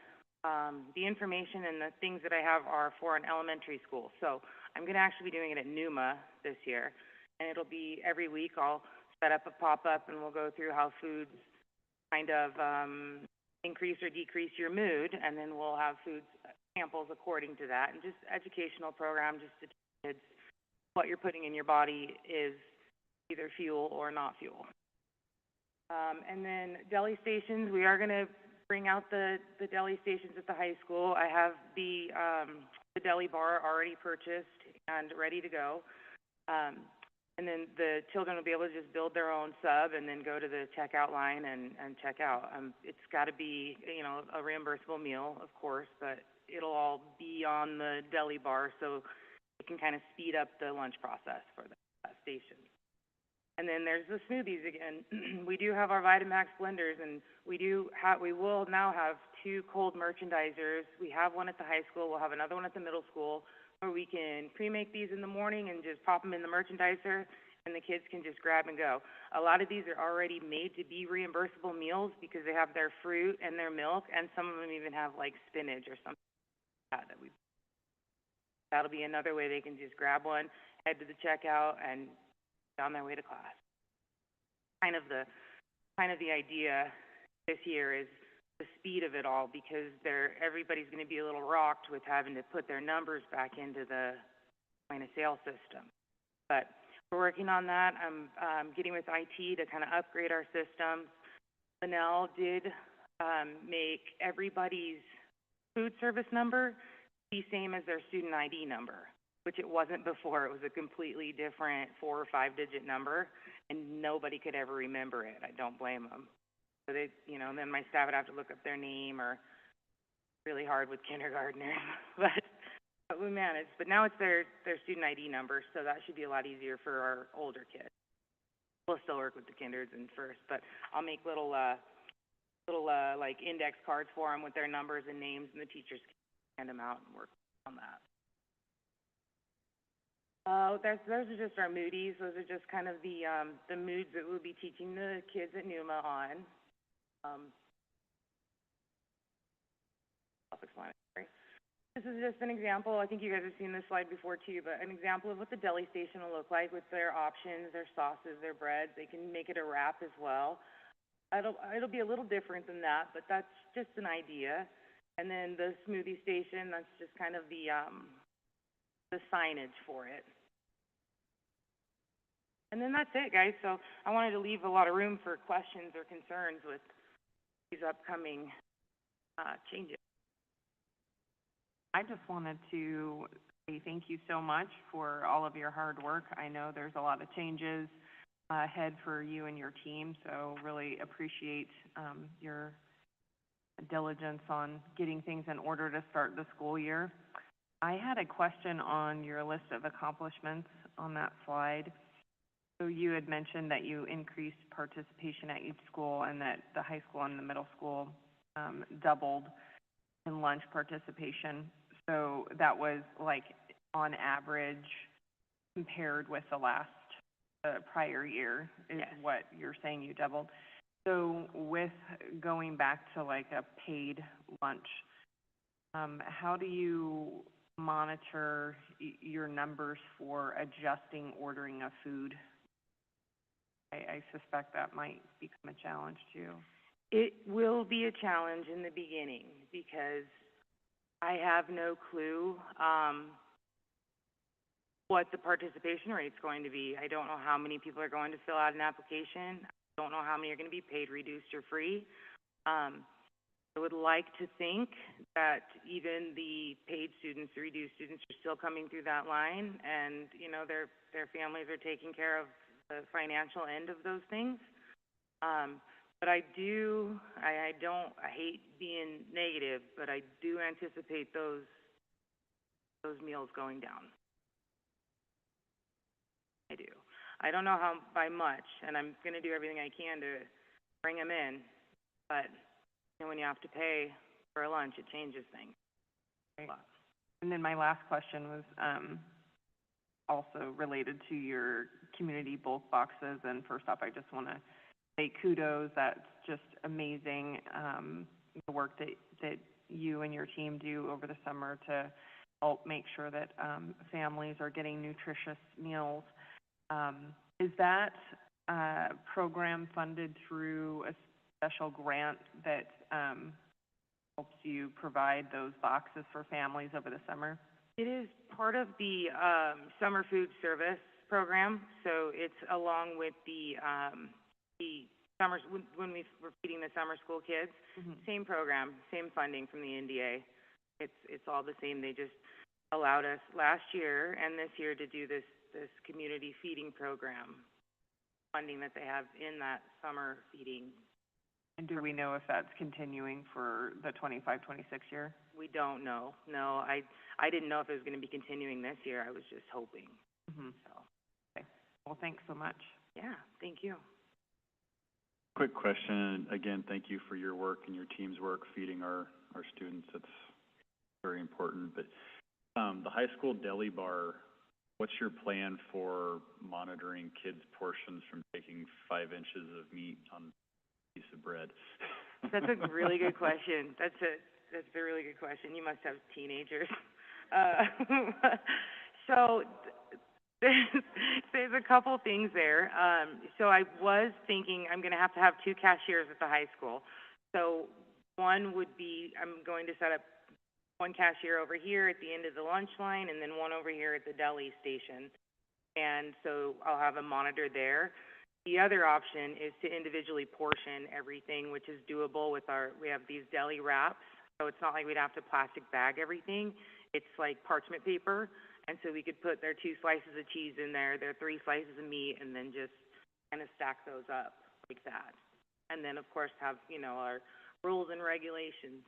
information and the things that I have are for an elementary school. So I'm going to actually be doing it at Numa this year, and it'll be every week. I'll set up a pop-up, and we'll go through how foods kind of increase or decrease your mood, and then we'll have foods samples according to that, and just educational program just to teach kids what you're putting in your body is either fuel or not fuel. And then deli stations, we are going to bring out the deli stations at the high school. I have the deli bar already purchased and ready to go. And then the children will be able to just build their own sub and then go to the checkout line and check out. It's got to be, a reimbursable meal, of course, but it'll all be on the deli bar, so it can kind of speed up the lunch process for that station. And then there's the smoothies again. We do have our Vitamax blenders, and we will now have 2 cold merchandisers. We have one at the high school. We'll have another one at the middle school, where we can pre-make these in the morning and just pop them in the merchandiser, and the kids can just grab and go. A lot of these are already made to be reimbursable meals because they have their fruit and their milk, and some of them even have like spinach or something like that. That'll be another way they can just grab one, head to the checkout, and on their way to class. Kind of the idea this year is the speed of it all, because everybody's going to be a little rocked with having to put their numbers back into the point of sale system. But we're working on that. I'm getting with IT to kind of upgrade our system. Linnell did make everybody's food service number the same as their student ID number, which it wasn't before. It was a completely different 4 or 5 digit number, and nobody could ever remember it. I don't blame them. So they, and then my staff would have to look up their name, or really hard with kindergartners, but we managed. But now it's their student ID number, so that should be a lot easier for our older kids. We'll still work with the kinders and first, but I'll make little like index cards for them with their numbers and names, and the teachers can hand them out and work on that. Those are just our moodies. Those are just kind of the moods that we'll be teaching the kids at NUMA on. Self-explanatory. This is just an example. I think you guys have seen this slide before too, but an example of what the deli station will look like with their options, their sauces, their breads. They can make it a wrap as well. It'll be a little different than that, but that's just an idea. And then the smoothie station, that's just kind of the signage for it. And then that's it, guys. So I wanted to leave a lot of room for questions or concerns with these upcoming changes. I just wanted to say thank you so much for all of your hard work. I know there's a lot of changes ahead for you and your team, so really appreciate your diligence on getting things in order to start the school year. I had a question on your list of accomplishments on that slide. So you had mentioned that you increased participation at each school, and that the high school and the middle school doubled in lunch participation. So that was like on average compared with the last prior year is Yes. what you're saying you doubled. So with going back to like a paid lunch, how do you monitor your numbers for adjusting ordering of food? I suspect that might become a challenge too. It will be a challenge in the beginning because I have no clue what the participation rate's going to be. I don't know how many people are going to fill out an application. I don't know how many are going to be paid, reduced, or free. I would like to think that even the paid students, the reduced students, are still coming through that line, and their families are taking care of the financial end of those things. But I hate being negative, but I do anticipate those meals going down. I do. I don't know how by much, and I'm going to do everything I can to bring them in, but when you have to pay for a lunch, it changes things. Right. And then my last question was also related to your community bulk boxes. And first off, I just want to say kudos. That's just amazing, the work that you and your team do over the summer to help make sure that families are getting nutritious meals. Is that program funded through a special grant that helps you provide those boxes for families over the summer? It is part of the summer food service program, so it's along with the summers when we were feeding the summer school kids. Mm-hmm. Same program, same funding from the NDA. It's all the same. They just allowed us last year and this year to do this community feeding program, funding that they have in that summer feeding. And do we know if that's continuing for the 25-26 year? We don't know. No, I didn't know if it was going to be continuing this year. I was just hoping. Mm-hmm. So. Okay. Well, thanks so much. Yeah, thank you. Quick question, again, thank you for your work and your team's work feeding our students. It's very important. But the high school deli bar, what's your plan for monitoring kids' portions from taking 5 inches of meat on a piece of bread? That's a really good question. That's a really good question. You must have teenagers. So there's a couple things there. So I was thinking I'm going to have 2 cashiers at the high school. So One would be, I'm going to set up one cashier over here at the end of the lunch line and then one over here at the deli station. And so I'll have a monitor there. The other option is to individually portion everything, which is doable with we have these deli wraps. So it's not like we'd have to plastic bag everything. It's like parchment paper. And so we could put their 2 slices of cheese in there, their 3 slices of meat, and then just kind of stack those up like that. And then, of course, have, our rules and regulations.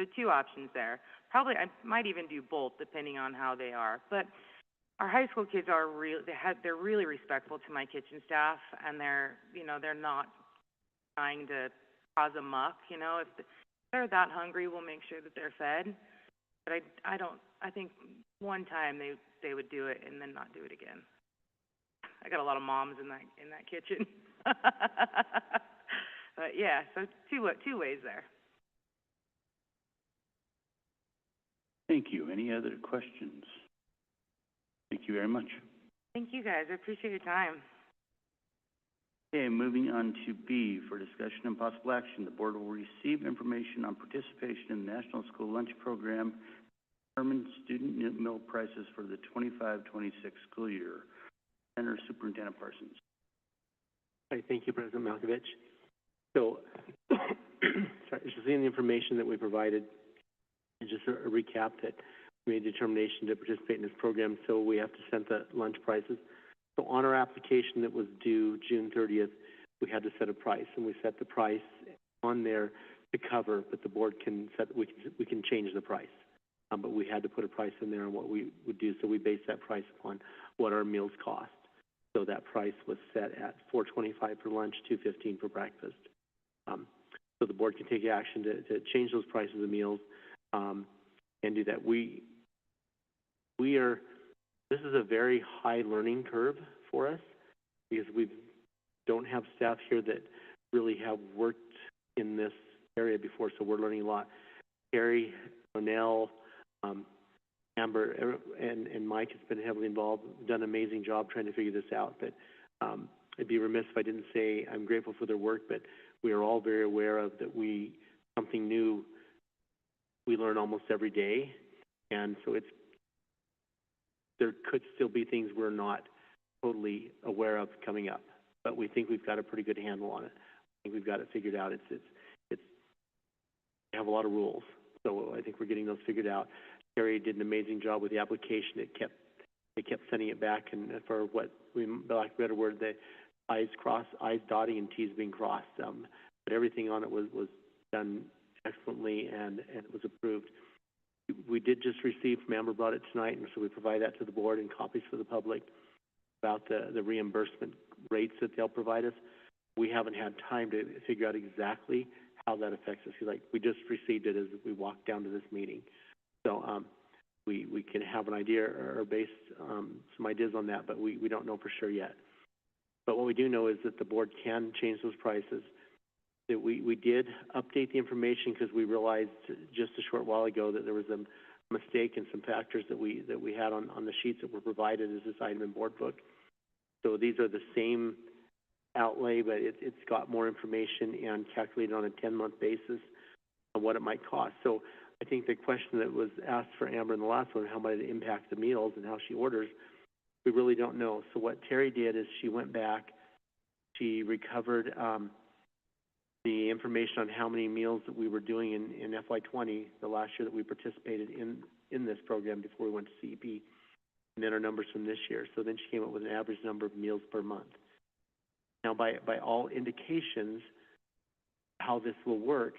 So 2 options there. Probably, I might even do both, depending on how they are. But our high school kids are they're really respectful to my kitchen staff, and they're not trying to cause a muck. If they're that hungry, we'll make sure that they're fed. But I think one time they would do it and then not do it again. I got a lot of moms in that kitchen. But yeah, so two ways there. Thank you. Any other questions? Thank you very much. Thank you, guys. I appreciate your time. Okay, moving on to B, for discussion and possible action. The board will receive information on participation in the National School Lunch Program, determine student meal prices for the 25-26 school year. Center Superintendent Parsons. Hi, thank you, President Malkovich. So, sorry, just seeing the information that we provided, and just a recap that we made a determination to participate in this program, so we have to set the lunch prices. So on our application that was due June 30th, we had to set a price, and we set the price on there to cover, but the board can set, we can change the price. But we had to put a price in there on what we would do, so we based that price upon what our meals cost. So that price was set at $4.25 for lunch, $2.15 for breakfast. So the board can take action to change those prices of meals and do that. This is a very high learning curve for us because we don't have staff here that really have worked in this area before, so we're learning a lot. Carrie, Ronell, Amber, and Mike has been heavily involved, done an amazing job trying to figure this out. But I'd be remiss if I didn't say I'm grateful for their work, but we are all very aware of that something new we learn almost every day. And so there could still be things we're not totally aware of coming up, but we think we've got a pretty good handle on it. I think we've got it figured out. We have a lot of rules, so I think we're getting those figured out. Terry did an amazing job with the application. It kept sending it back, and for what we, lack of a better word, the I's dotting and T's being crossed. But everything on it was done excellently, and it was approved. We did just receive from Amber, brought it tonight, and so we provide that to the board and copies for the public about the reimbursement rates that they'll provide us. We haven't had time to figure out exactly how that affects us. We just received it as we walked down to this meeting. So we can have an idea or base some ideas on that, but we don't know for sure yet. But what we do know is that the board can change those prices. That we did update the information because we realized just a short while ago that there was a mistake in some factors that we had on the sheets that were provided as this item in board book. So these are the same outlay, but it's got more information and calculated on a 10-month basis on what it might cost. So I think the question that was asked for Amber in the last one, how might it impact the meals and how she orders, we really don't know. So what Terry did is she went back, she recovered the information on how many meals that we were doing in FY20, the last year that we participated in this program before we went to CEP, and then our numbers from this year. So then she came up with an average number of meals per month. Now, by all indications, how this will work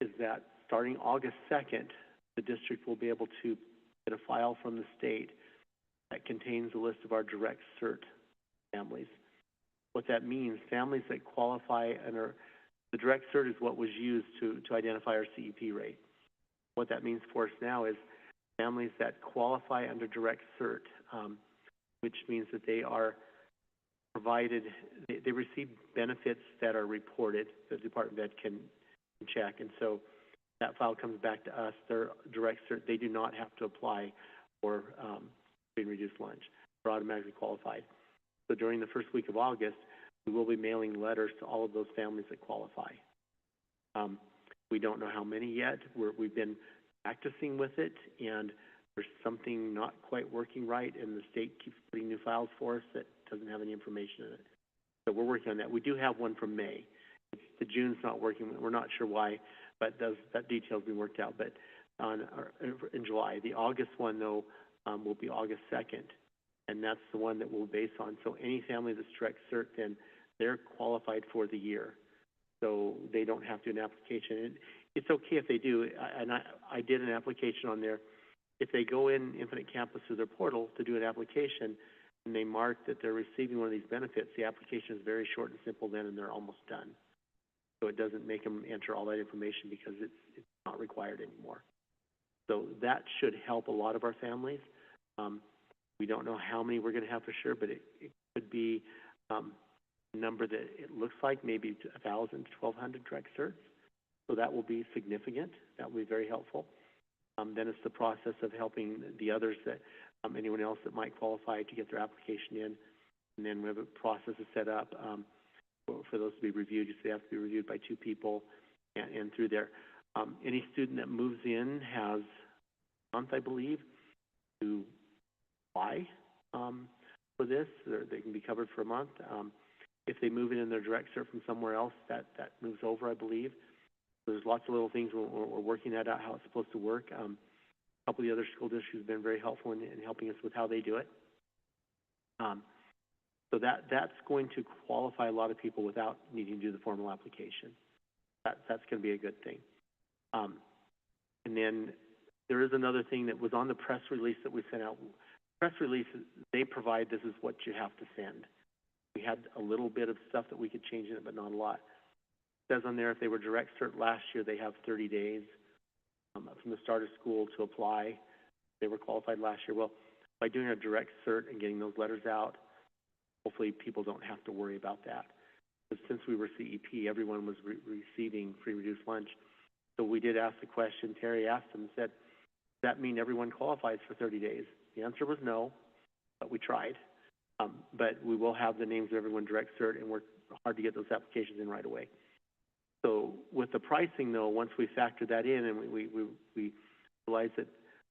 is that starting August 2nd, the district will be able to get a file from the state that contains a list of our direct cert families. What that means, families that qualify under the direct cert is what was used to identify our CEP rate. What that means for us now is families that qualify under direct cert, which means that they are provided, they receive benefits that are reported, the Department of Ed can check, and so that file comes back to us. Their direct cert, they do not have to apply for free and reduced lunch. They're automatically qualified. So during the first week of August, we will be mailing letters to all of those families that qualify. We don't know how many yet. We've been practicing with it, and there's something not quite working right, and the state keeps putting new files for us that doesn't have any information in it. So we're working on that. We do have one from May. The June's not working. We're not sure why, but that detail's been worked out. But in July, the August one, though, will be August 2nd, and that's the one that we'll base on. So any family that's direct cert, then they're qualified for the year. So they don't have to do an application. And it's okay if they do, and I did an application on there. If they go in Infinite Campus through their portal to do an application, and they mark that they're receiving one of these benefits, the application is very short and simple then, and they're almost done. So it doesn't make them enter all that information because it's not required anymore. So that should help a lot of our families. We don't know how many we're going to have for sure, but it could be a number that it looks like maybe 1,000 to 1,200 direct certs. So that will be significant. That will be very helpful. Then it's the process of helping the others that anyone else that might qualify to get their application in. And then we have a process set up for those to be reviewed. They have to be reviewed by 2 people and through there. Any student that moves in has a month, I believe, to apply for this. They can be covered for a month. If they move in their direct cert from somewhere else, that moves over, I believe. So there's lots of little things we're working that out, how it's supposed to work. A couple of the other school districts have been very helpful in helping us with how they do it. So that's going to qualify a lot of people without needing to do the formal application. That's going to be a good thing. And then there is another thing that was on the press release that we sent out. Press releases, they provide this is what you have to send. We had a little bit of stuff that we could change in it, but not a lot. It says on there if they were direct cert last year, they have 30 days from the start of school to apply. They were qualified last year. Well, by doing a direct cert and getting those letters out, hopefully people don't have to worry about that. But since we were CEP, everyone was receiving free reduced lunch. So we did ask the question. Terry asked them and said, does that mean everyone qualifies for 30 days? The answer was no, but we tried. But we will have the names of everyone direct cert and work hard to get those applications in right away. So with the pricing, though, once we factor that in and we realize that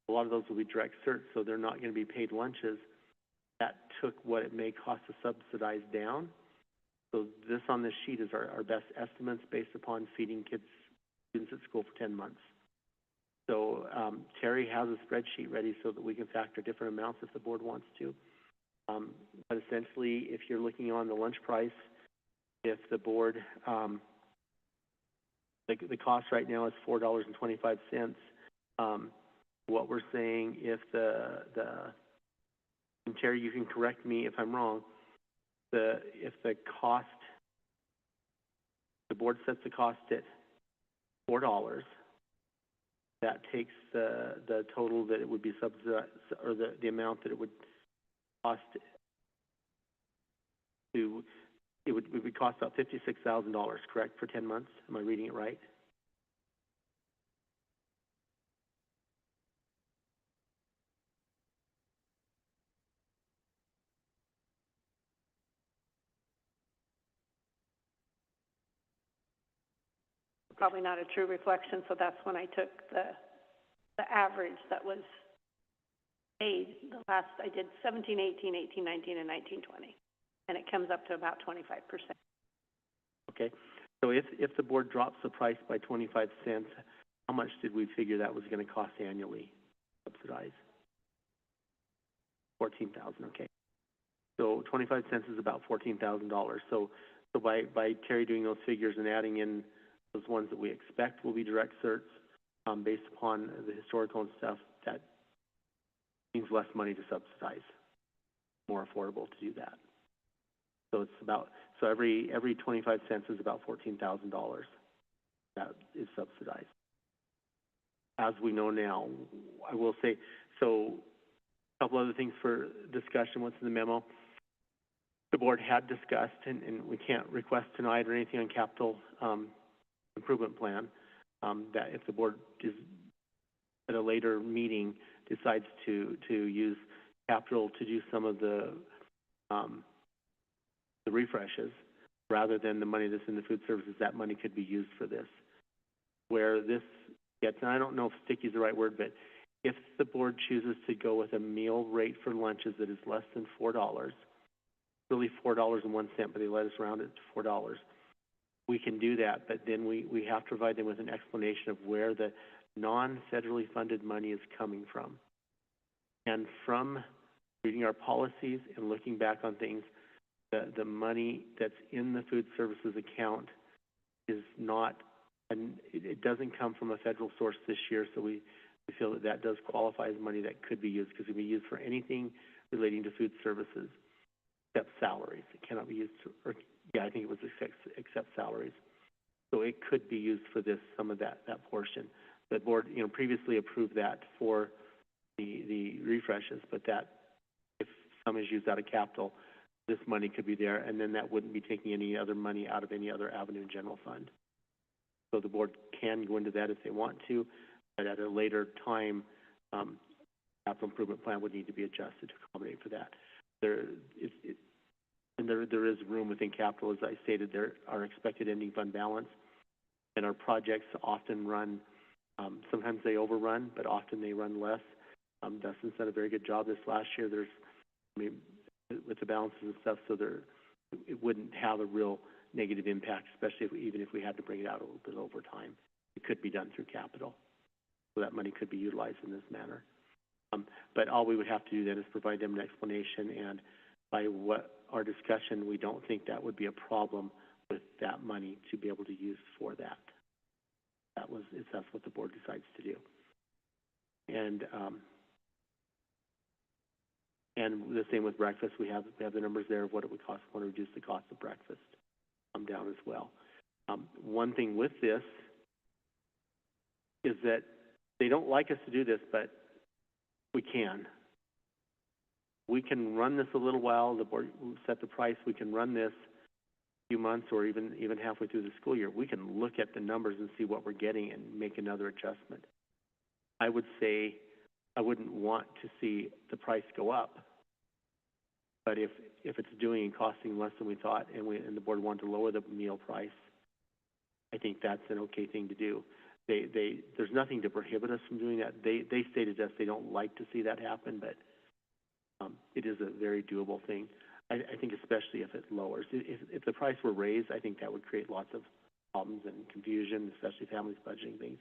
a lot of those will be direct cert, so they're not going to be paid lunches, that took what it may cost to subsidize down. So this on this sheet is our best estimates based upon feeding students at school for 10 months. So Terry has a spreadsheet ready so that we can factor different amounts if the board wants to. But essentially, if you're looking on the lunch price, if the board, the cost right now is $4.25. What we're saying, if and Terry, you can correct me if I'm wrong, if the cost, the board sets the cost at $4, that takes the total that it would be subsidized, or the amount that it would cost to, it would cost about $56,000, correct, for 10 months? Am I reading it right? Probably not a true reflection, so that's when I took the average that was paid. The last, I did 17, 18, 18, 19, and 19, 20. And it comes up to about 25%. Okay. So if the board drops the price by 25 cents, how much did we figure that was going to cost annually, subsidized? $14,000, okay. So 25 cents is about $14,000. So by Terry doing those figures and adding in those ones that we expect will be direct certs, based upon the historical and stuff, that means less money to subsidize. More affordable to do that. So it's about, so every 25 cents is about $14,000 that is subsidized. As we know now, I will say, so a couple other things for discussion. What's in the memo? The board had discussed, and we can't request tonight or anything on capital improvement plan, that if the board at a later meeting decides to use capital to do some of the refreshes, rather than the money that's in the food services, that money could be used for this. Where this gets, and I don't know if sticky is the right word, but if the board chooses to go with a meal rate for lunches that is less than $4, really $4.01, but they let us round it to $4, we can do that, but then we have to provide them with an explanation of where the non-federally funded money is coming from. And from reading our policies and looking back on things, the money that's in the food services account is not, and it doesn't come from a federal source this year, so we feel that that does qualify as money that could be used, because it can be used for anything relating to food services except salaries. It cannot be used to, or yeah, I think it was except salaries. So it could be used for this, some of that portion. The board, previously approved that for the refreshes, but that if some is used out of capital, this money could be there, and then that wouldn't be taking any other money out of any other avenue in general fund. So the board can go into that if they want to, but at a later time, capital improvement plan would need to be adjusted to accommodate for that. There is room within capital, as I stated. There are expected ending fund balance, and our projects often run, sometimes they overrun, but often they run less. Dustin's done a very good job this last year. With the balances and stuff, so it wouldn't have a real negative impact, especially even if we had to bring it out a little bit over time. It could be done through capital, so that money could be utilized in this manner. But all we would have to do then is provide them an explanation, and by what our discussion, we don't think that would be a problem with that money to be able to use for that. If that's what the board decides to do. And the same with breakfast. We have the numbers there of what it would cost to reduce the cost of breakfast down as well. One thing with this is that they don't like us to do this, but we can. We can run this a little while. The board will set the price. We can run this a few months or even halfway through the school year. We can look at the numbers and see what we're getting and make another adjustment. I would say I wouldn't want to see the price go up. But if it's doing and costing less than we thought, and the board wanted to lower the meal price, I think that's an okay thing to do. There's nothing to prohibit us from doing that. They stated to us they don't like to see that happen, but it is a very doable thing. I think especially if it lowers. If the price were raised, I think that would create lots of problems and confusion, especially families budgeting things.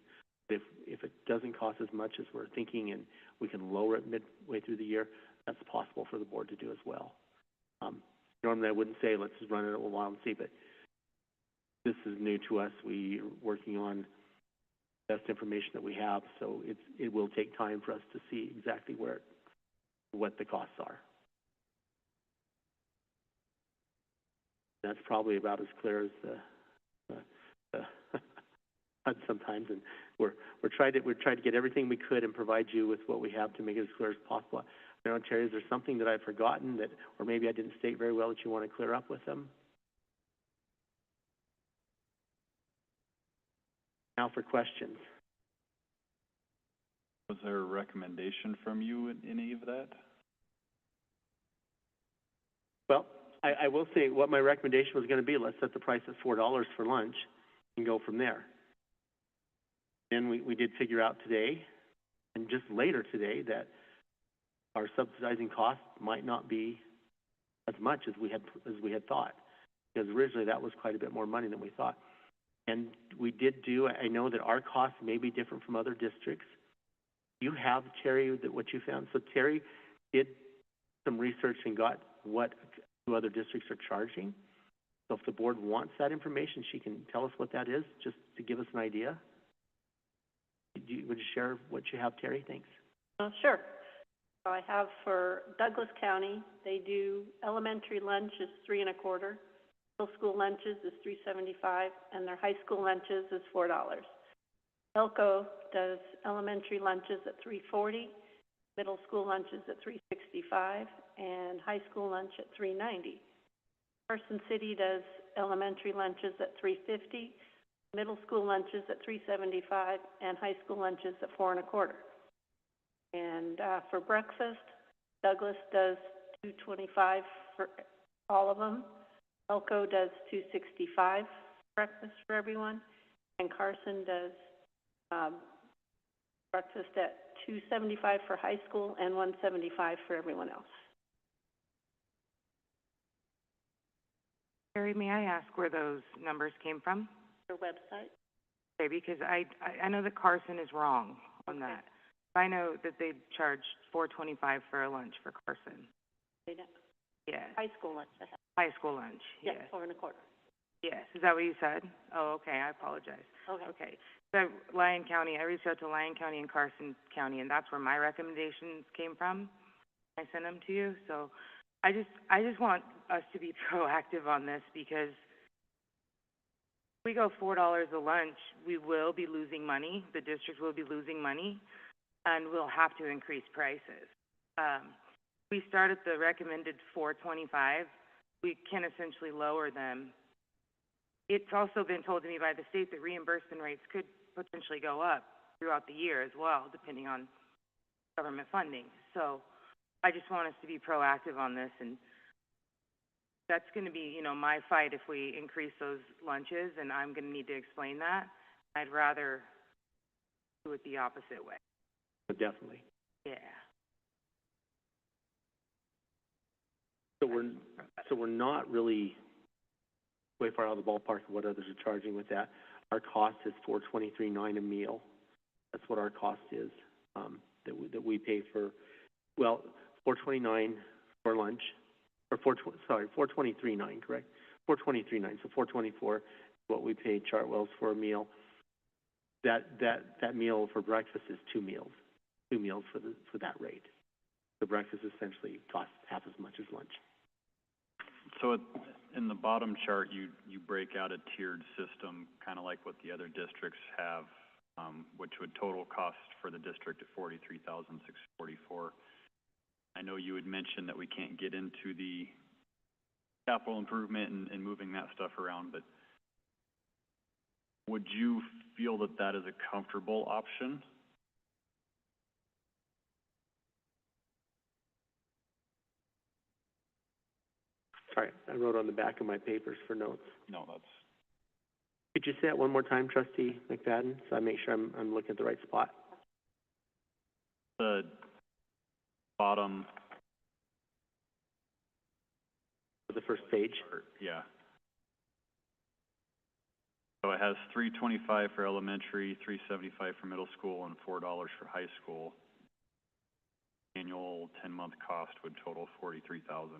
If it doesn't cost as much as we're thinking and we can lower it midway through the year, that's possible for the board to do as well. Normally I wouldn't say let's just run it a while and see, but this is new to us. We're working on the best information that we have, so it will take time for us to see exactly what the costs are. That's probably about as clear as sometimes, and we're trying to get everything we could and provide you with what we have to make it as clear as possible. I don't know, Terry, is there something that I've forgotten or maybe I didn't state very well that you want to clear up with them? Now for questions. Was there a recommendation from you in any of that? Well, I will say what my recommendation was going to be. Let's set the price at $4 for lunch and go from there. And we did figure out today, and just later today, that our subsidizing cost might not be as much as we had thought, because originally that was quite a bit more money than we thought. And we did I know that our costs may be different from other districts. You have, Terry, what you found. So Terry did some research and got what other districts are charging. So if the board wants that information, she can tell us what that is, just to give us an idea. Would you share what you have, Terry? Thanks. Sure. So I have for Douglas County, they do elementary lunch is $3.25, middle school lunches is $3.75, and their high school lunches is $4. Elko does elementary lunches at $3.40, middle school lunches at $3.65, and high school lunch at $3.90. Carson City does elementary lunches at $3.50, middle school lunches at $3.75, and high school lunches at $4.25. And for breakfast, Douglas does $2.25 for all of them. Elko does $265 breakfast for everyone, and Carson does, breakfast at $275 for high school and $175 for everyone else. Carrie, may I ask where those numbers came from? Their website? Okay, because I know that Carson is wrong on that. I know that they charge $4.25 for a lunch for Carson. They know. Yes. High school lunch, I have. High school lunch, Yeah, yes. 4.25. Yes, is that what you said? Oh, okay, I apologize. Okay. Okay, so Lyon County, I reached out to Lyon County and Carson County, and that's where my recommendations came from. I sent them to you, so I just want us to be proactive on this, because if we go $4 a lunch, we will be losing money, the district will be losing money, and we'll have to increase prices. We start at the recommended $4.25, we can essentially lower them. It's also been told to me by the state that reimbursement rates could potentially go up throughout the year as well, depending on government funding. So I just want us to be proactive on this, and that's going to be, my fight if we increase those lunches, and I'm going to need to explain that. I'd rather do it the opposite way. Definitely. Yeah. So we're not really way far out of the ballpark of what others are charging with that. Our cost is $423.9 a meal. That's what our cost is, that we pay for. Well, $429 for lunch, or $423.9, correct? $423.9. So $424 is what we pay Chartwell's for a meal. That meal for breakfast is two meals for that rate. The breakfast essentially costs half as much as lunch. So in the bottom chart, you break out a tiered system, kind of like what the other districts have, which would total cost for the district at $43,644. I know you had mentioned that we can't get into the capital improvement and moving that stuff around, but would you feel that that is a comfortable option? Sorry, I wrote on the back of my papers for notes. No, that's... Could you say that one more time, Trustee McFadden, so I make sure I'm looking at the right spot? The bottom... The first page? Yeah. So it has $325 for elementary, $375 for middle school, and $4 for high school. Annual 10-month cost would total $43,044.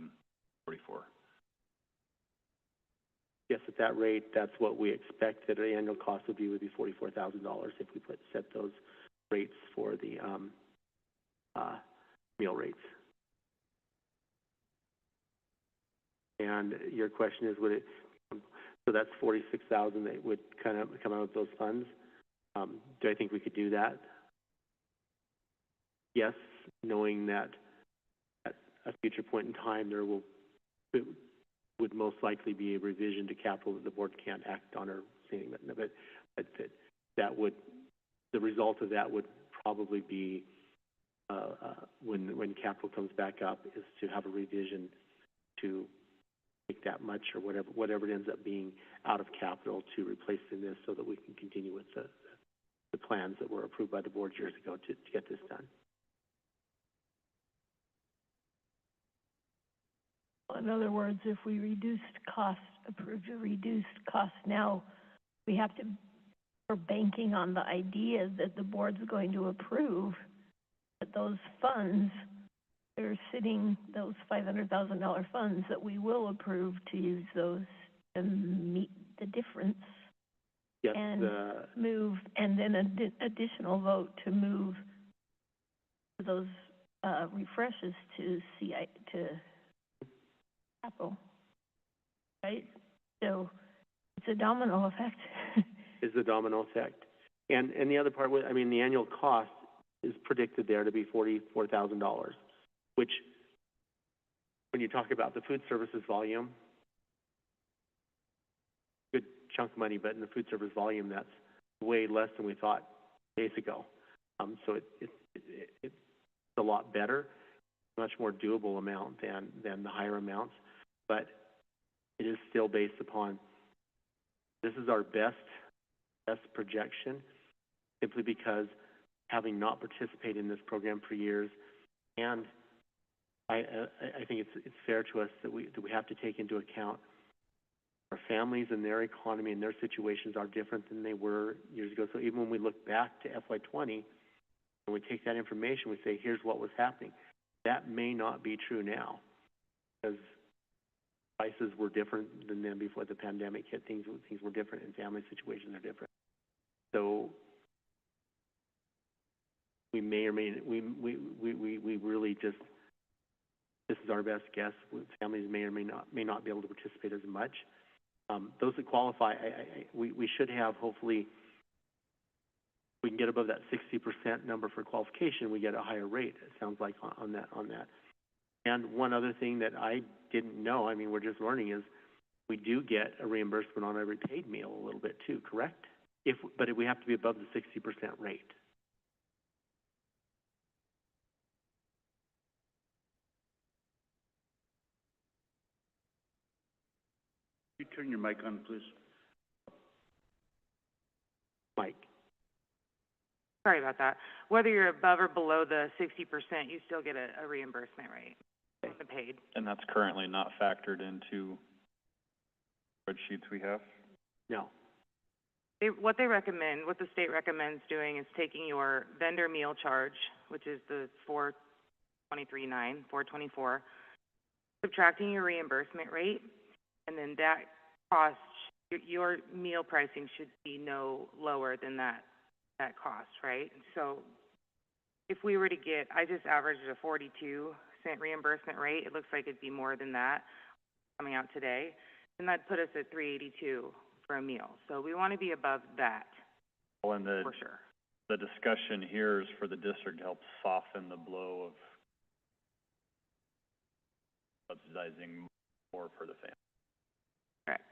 Yes, at that rate, that's what we expect that the annual cost would be $44,000 if we set those rates for the meal rates. And your question is, so that's $46,000 that would kind of come out of those funds. Do I think we could do that? Yes, knowing that at a future point in time it would most likely be a revision to capital that the board can't act on or saying that, but that would, the result of that would probably be when capital comes back up, is to have a revision to make that much or whatever it ends up being out of capital to replace in this, so that we can continue with the plans that were approved by the board years ago to get this done. In other words, if we approved a reduced cost now, we have to, we're banking on the idea that the board's going to approve, that those funds, they're sitting, those $500,000 funds that we will approve to use those to meet the difference. Yes, and move, and then an additional vote to move those refreshes to capital, right? So it's a domino effect. is the domino effect. And the other part, I mean, the annual cost is predicted there to be $44,000, which, when you talk about the food services volume, good chunk of money, but in the food service volume, that's way less than we thought days ago. So it's a lot better, much more doable amount than the higher amounts. But it is still based upon, this is our best projection, simply because having not participated in this program for years, and I think it's fair to us that we have to take into account our families and their economy and their situations are different than they were years ago. So even when we look back to FY20, and we take that information, we say, here's what was happening. That may not be true now, because prices were different than then before the pandemic hit. Things were different, and family situations are different. So we may or may we really just, this is our best guess. Families may or may not be able to participate as much. Those that qualify, we should have, hopefully, we can get above that 60% number for qualification, we get a higher rate, it sounds like, on that. And one other thing that I didn't know, I mean, we're just learning, is we do get a reimbursement on every paid meal a little bit too, correct? But we have to be above the 60% rate. You turn your mic on, please. Mike? Sorry about that. Whether you're above or below the 60%, you still get a reimbursement rate on the paid. And that's currently not factored into spreadsheets we have? No. What the state recommends doing is taking your vendor meal charge, which is the $423.24, subtracting your reimbursement rate, and then that cost, your meal pricing should be no lower than that cost, right? So if we were to get, I just averaged a 42-cent reimbursement rate. It looks like it'd be more than that coming out today, and that'd put us at $382 for a meal. So we want to be above that, Well, and for sure. the discussion here is for the district to help soften the blow of subsidizing more for the family. Correct.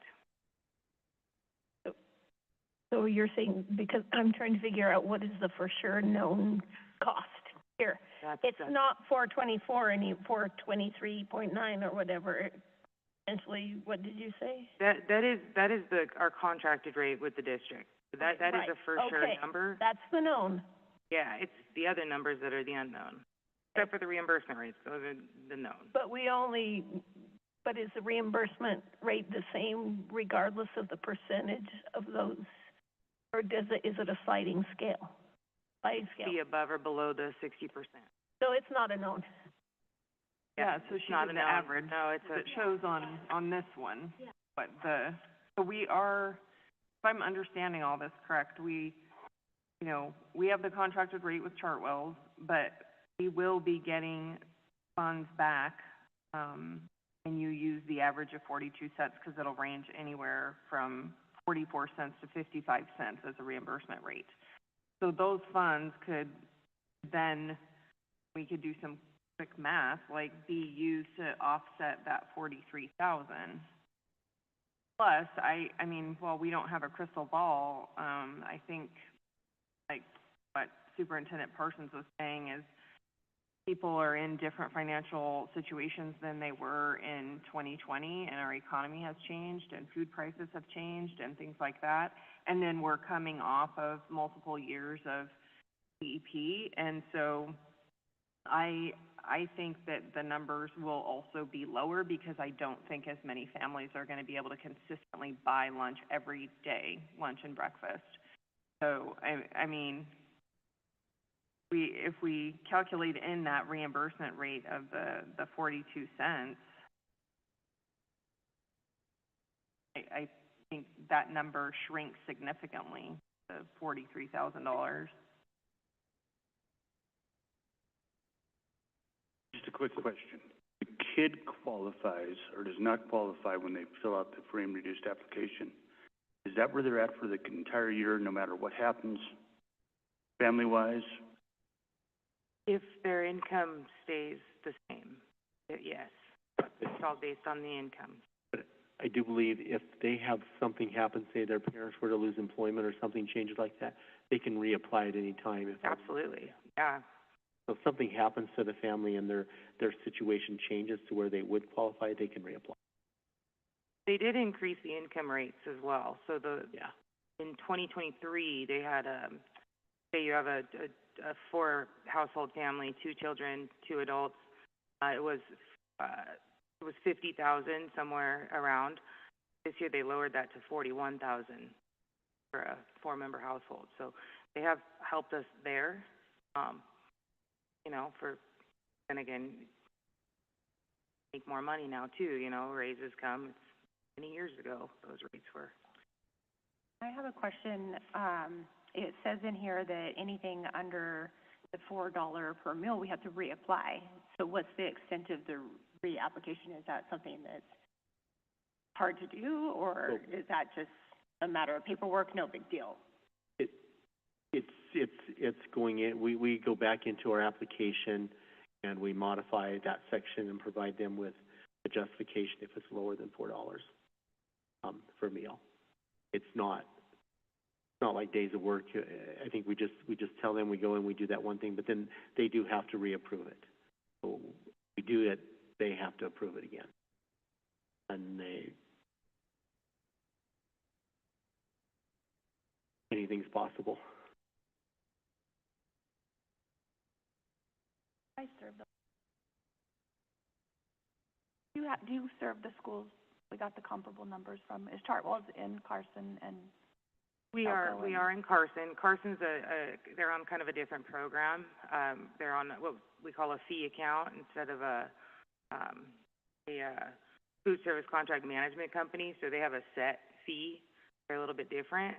So you're saying, because I'm trying to figure out what is the for sure known cost here. It's not 424 any 423.9 or whatever. Essentially, what did you say? That is our contracted rate with the district. That Right. is a for sure number. That's the known. Yeah, it's the other numbers that are the unknown. Except for the reimbursement rates, those are the known. But is the reimbursement rate the same regardless of the percentage of those? Or is it a sliding scale? Sliding scale. Be above or below the 60%. So it's not a known. Yeah, so she not did a the known. average. No, it's It shows on this one. Yeah. But so we are, if I'm understanding all this correct, we have the contracted rate with Chartwell's, but we will be getting funds back, and you use the average of 42 cents, because it'll range anywhere from 44 cents to 55 cents as a reimbursement rate. So those funds could then, we could do some quick math, like be used to offset that 43,000. Plus, I mean, while we don't have a crystal ball, I think, like what Superintendent Parsons was saying, is people are in different financial situations than they were in 2020, and our economy has changed, and food prices have changed, and things like that. And then we're coming off of multiple years of CEP, and so I think that the numbers will also be lower, because I don't think as many families are going to be able to consistently buy lunch every day, lunch and breakfast. So, I mean, if we calculate in that reimbursement rate of the 42 cents, I think that number shrinks significantly to $43,000. Just a quick question. The kid qualifies or does not qualify when they fill out the free and reduced application. Is that where they're at for the entire year, no matter what happens, family-wise? If their income stays the same, yes. It's all based on the income. But I do believe if they have something happen, say their parents were to lose employment or something changes like that, they can reapply at any time. Absolutely, yeah. So if something happens to the family and their situation changes to where they would qualify, they can reapply. They did increase the income rates as well. So Yeah. in 2023, they had, say you have a 4-household family, 2 children, 2 adults, it was 50,000 somewhere around. This year they lowered that to 41,000 for a 4-member household. So they have helped us there. Then again, make more money now too, raises come. It's many years ago, those rates were. I have a question. It says in here that anything under the $4 per meal, we have to reapply. So what's the extent of the reapplication? Is that something that's hard to do, or is that just a matter of paperwork, no big deal? It's going in, we go back into our application and we modify that section and provide them with a justification if it's lower than $4 for a meal. It's not like days of work. I think we just tell them, we go and we do that one thing, but then they do have to reapprove it. So we do it, they have to approve it again. And anything's possible. I serve the. Do you serve the schools? We got the comparable numbers from, is Chartwell's in Carson and? We are in Carson. Carson's they're on kind of a different program. They're on what we call a fee account instead of a food service contract management company. So they have a set fee. They're a little bit different.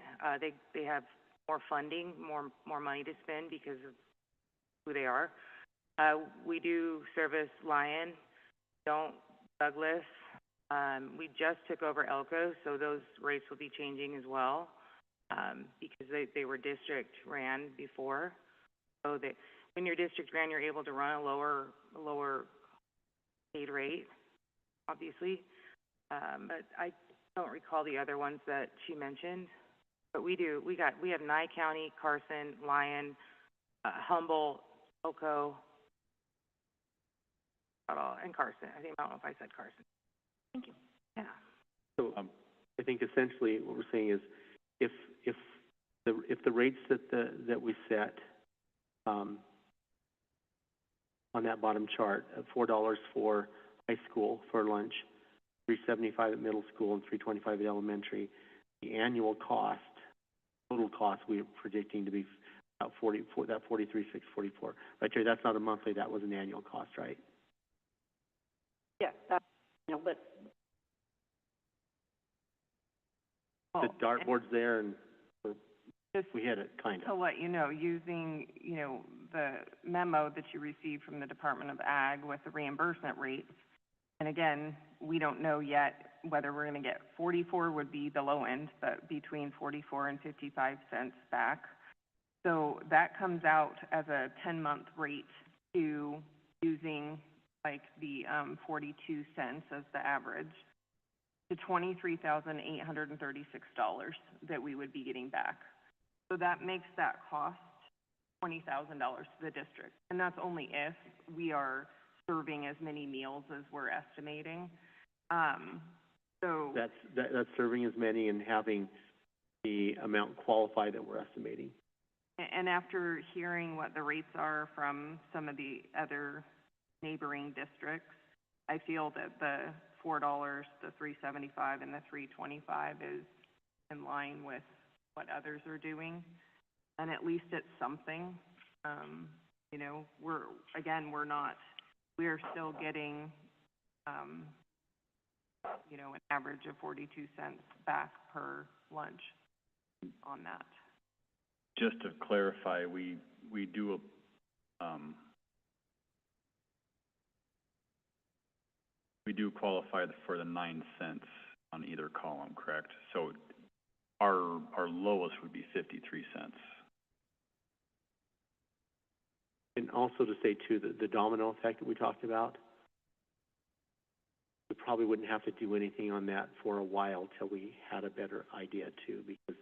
They have more funding, more money to spend because of who they are. We do service Lyon, Douglas. We just took over Elko, so those rates will be changing as well. Because they were district ran before. So that when you're district ran, you're able to run a lower paid rate, obviously. But I don't recall the other ones that she mentioned. But we do. We have Nye County, Carson, Lyon, Humboldt, Elko, and Carson. I don't know if I said Carson. Thank you. Yeah. So I think essentially what we're saying is, if the rates that we set on that bottom chart, $4 for high school for lunch, $3.75 at middle school, and $3.25 at elementary, the annual cost, total cost, we're predicting to be about $43,644. Right, Jerry? That's not a monthly. That was an annual cost, right? Yes, that's, but. The dartboard's there, and just we hit it, kind of. to let you know, using, the memo that you received from the Department of Ag with the reimbursement rates, and again, we don't know yet whether we're going to get 44 would be the low end, but between 44 and 55 cents back. So that comes out as a 10-month rate to using like the 42 cents as the average, to $23,836 that we would be getting back. So that makes that cost $20,000 to the district. And that's only if we are serving as many meals as we're estimating. So that's serving as many and having the amount qualify that we're estimating. And after hearing what the rates are from some of the other neighboring districts, I feel that the $4, the $3.75, and the $3.25 is in line with what others are doing, and at least it's something. We're still getting, an average of 42 cents back per lunch on that. Just to clarify, we do qualify for the 9 cents on either column, correct? So our lowest would be 53 cents. And also to say too, the domino effect that we talked about, we probably wouldn't have to do anything on that for a while till we had a better idea too, because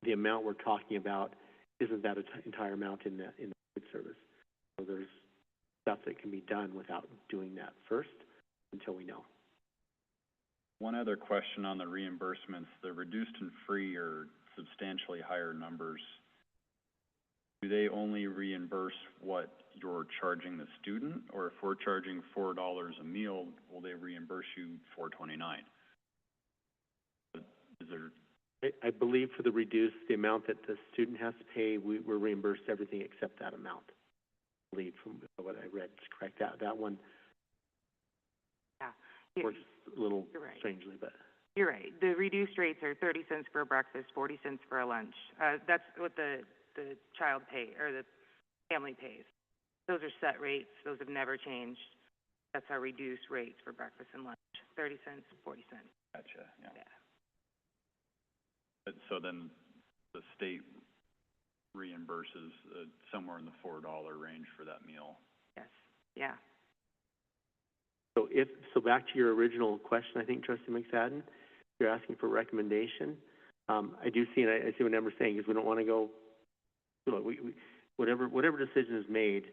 the amount we're talking about isn't that entire amount in the food service. So there's stuff that can be done without doing that first until we know. One other question on the reimbursements, the reduced and free are substantially higher numbers. Do they only reimburse what you're charging the student, or if we're charging $4 a meal, will they reimburse you $4.29? Is there, I believe for the reduced, the amount that the student has to pay, we're reimbursed everything except that amount. I believe from what I read is correct. That one Yeah, works a little you're right. strangely, but. You're right. The reduced rates are 30 cents for a breakfast, 40 cents for a lunch. That's what the child pay, or the family pays. Those are set rates. Those have never changed. That's our reduced rates for breakfast and lunch, 30 cents, 40 cents. gotcha, yeah. Yeah. But so then the state reimburses somewhere in the $4 range for that meal. Yes, yeah. So back to your original question, I think, Trustee McFadden, you're asking for a recommendation. I do see, and I see what Amber's saying, is we don't want to go, look, whatever decision is made,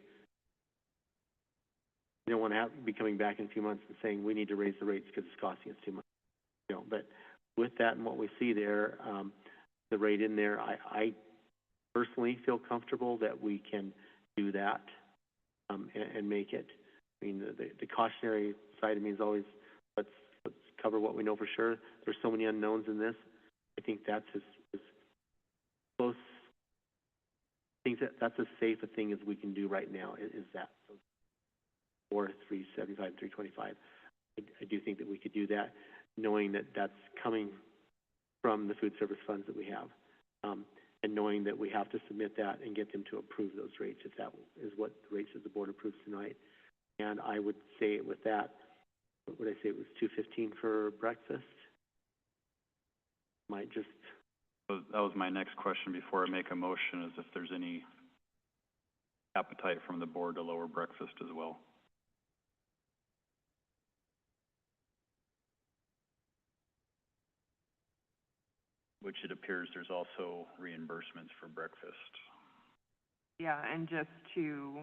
you don't want to be coming back in a few months and saying we need to raise the rates because it's costing us too much. You know, but with that and what we see there, the rate in there, I personally feel comfortable that we can do that, and make it. I mean, the cautionary side of me is always, let's cover what we know for sure. There's so many unknowns in this. I think that's as close, that's as safe a thing as we can do right now, is that. So, or 375, 325. I do think that we could do that, knowing that that's coming from the food service funds that we have, and knowing that we have to submit that and get them to approve those rates, if that is what the rates that the board approves tonight. And I would say with that, what would I say, it was $2.15 for breakfast? Might just. So that was my next question before I make a motion, is if there's any appetite from the board to lower breakfast as well. Which it appears there's also reimbursements for breakfast. Yeah, and just to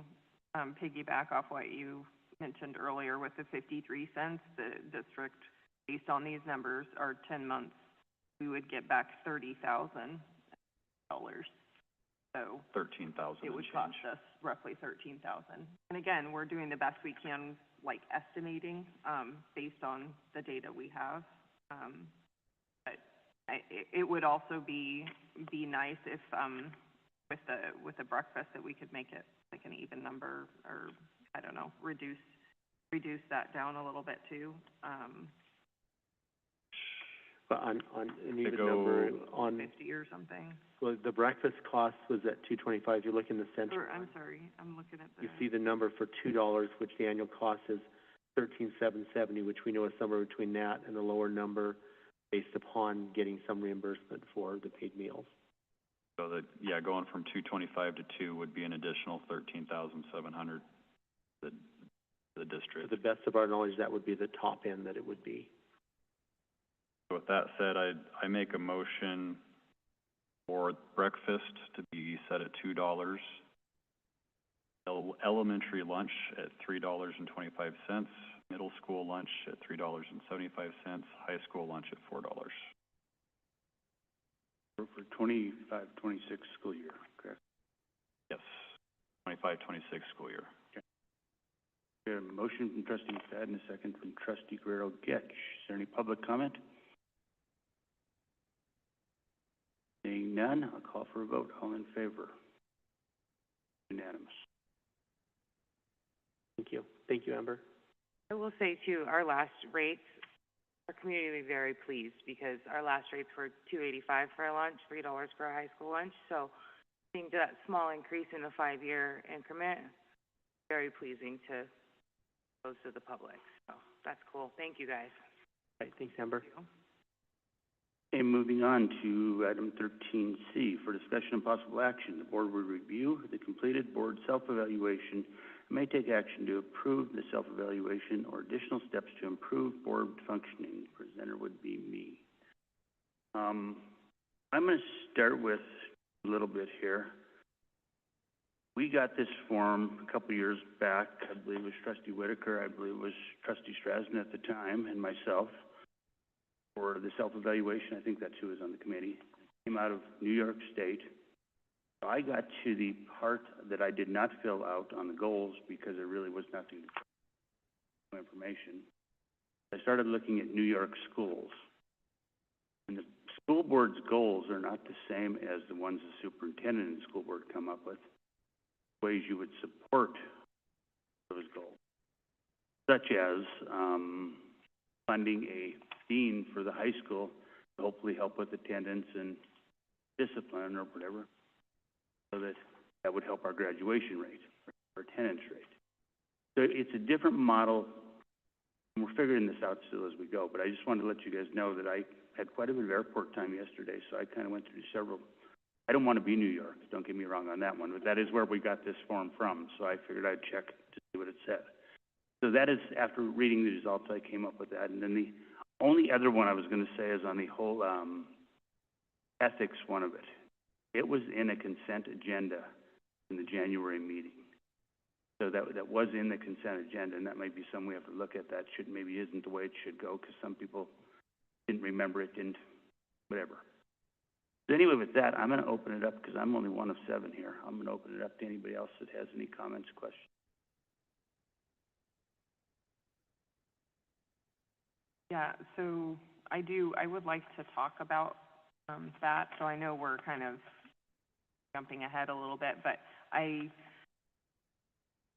piggyback off what you mentioned earlier with the 53 cents, the district, based on these numbers, are 10 months, we would get back $30,000. So 13,000. it would cost us roughly 13,000. And again, we're doing the best we can, like estimating, based on the data we have. But it would also be nice if with the breakfast that we could make it like an even number, or I don't know, reduce that down a little bit too. But on an even number, on 50 or something. well, the breakfast cost was at $2.25. You're looking at the center. Or, I'm sorry, I'm looking at the. You see the number for $2, which the annual cost is $13,770, which we know is somewhere between that and the lower number, based upon getting some reimbursement for the paid meals. So that, yeah, going from 225 to 2 would be an additional 13,700. The district. To the best of our knowledge, that would be the top end that it would be. With that said, I make a motion for breakfast to be set at $2, elementary lunch at $3.25, middle school lunch at $3.75, high school lunch at $4. For 25, 26 school year, correct? Yes, 25, 26 school year. We have a motion from Trustee McFadden, a second from Trustee Guerrero Getch. Is there any public comment? Seeing none, I'll call for a vote. All in favor? Unanimous. Thank you. Thank you, Amber. I will say too, our last rates, our community will be very pleased, because our last rates were $2.85 for a lunch, $3 for a high school lunch. So I think that small increase in the 5-year increment, very pleasing to those to the public. So that's cool. Thank you, guys. All right, thanks, Amber. Okay, moving on to item 13C, for discussion and possible action. The board will review the completed board self-evaluation and may take action to approve the self-evaluation or additional steps to improve board functioning. The presenter would be me. I'm going to start with a little bit here. We got this form a couple years back. I believe it was Trustee Whitaker, I believe it was Trustee Strasden at the time, and myself. for the self-evaluation. I think that's who was on the committee. Came out of New York State. So I got to the part that I did not fill out on the goals because there really was nothing to information. I started looking at New York schools. And the school board's goals are not the same as the ones the superintendent and school board come up with. Ways you would support those goals, such as funding a dean for the high school to hopefully help with attendance and discipline or whatever, so that would help our graduation rate, our attendance rate. So it's a different model, and we're figuring this out still as we go, but I just wanted to let you guys know that I had quite a bit of airport time yesterday, so I kind of went through several. I don't want to be New York, don't get me wrong on that one, but that is where we got this form from, so I figured I'd check to see what it said. So that is, after reading the results, I came up with that. And then the only other one I was going to say is on the whole ethics one of it. It was in a consent agenda in the January meeting. So that was in the consent agenda, and that might be something we have to look at. That maybe isn't the way it should go, because some people didn't remember it, didn't, whatever. So anyway, with that, I'm going to open it up, because I'm only one of 7 here. I'm going to open it up to anybody else that has any comments, questions. Yeah, so I would like to talk about that. So I know we're kind of jumping ahead a little bit, but I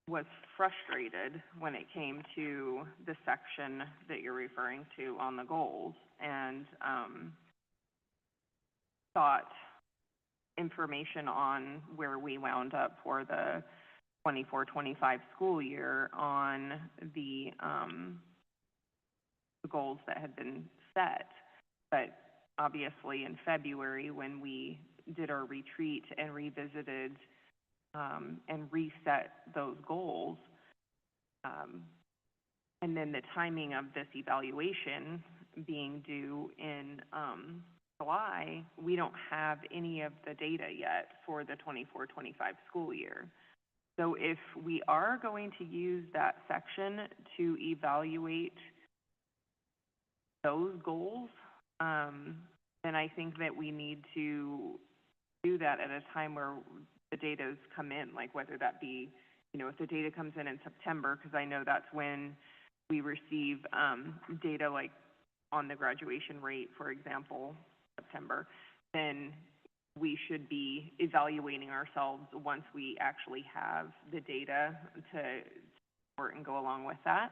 was frustrated when it came to the section that you're referring to on the goals, and sought information on where we wound up for the 24-25 school year on the goals that had been set. But obviously in February, when we did our retreat and revisited and reset those goals, and then the timing of this evaluation being due in July, we don't have any of the data yet for the 24-25 school year. So if we are going to use that section to evaluate those goals, then I think that we need to do that at a time where the data's come in, like whether that be, if the data comes in September, because I know that's when we receive data like on the graduation rate, for example, September, then we should be evaluating ourselves once we actually have the data to support and go along with that.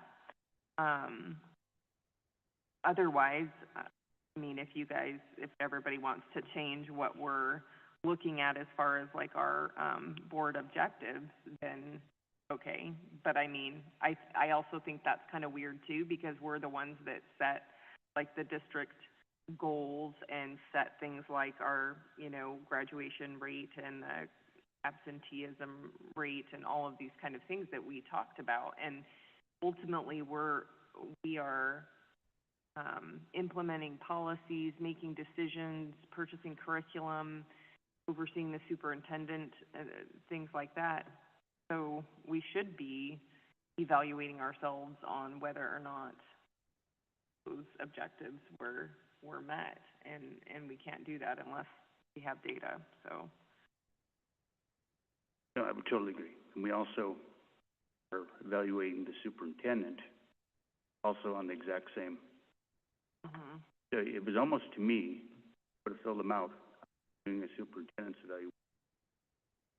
Otherwise, I mean, if everybody wants to change what we're looking at as far as like our board objectives, then okay. But I mean, I also think that's kind of weird too, because we're the ones that set like the district goals and set things like our, graduation rate and the absenteeism rate and all of these kind of things that we talked about. And ultimately we are implementing policies, making decisions, purchasing curriculum, overseeing the superintendent, things like that. So we should be evaluating ourselves on whether or not those objectives were met, and we can't do that unless we have data. So no, I would totally agree. And we also are evaluating the superintendent also on the exact same. mm-hmm. So it was almost, to me, would have filled them out doing a superintendent's evaluation.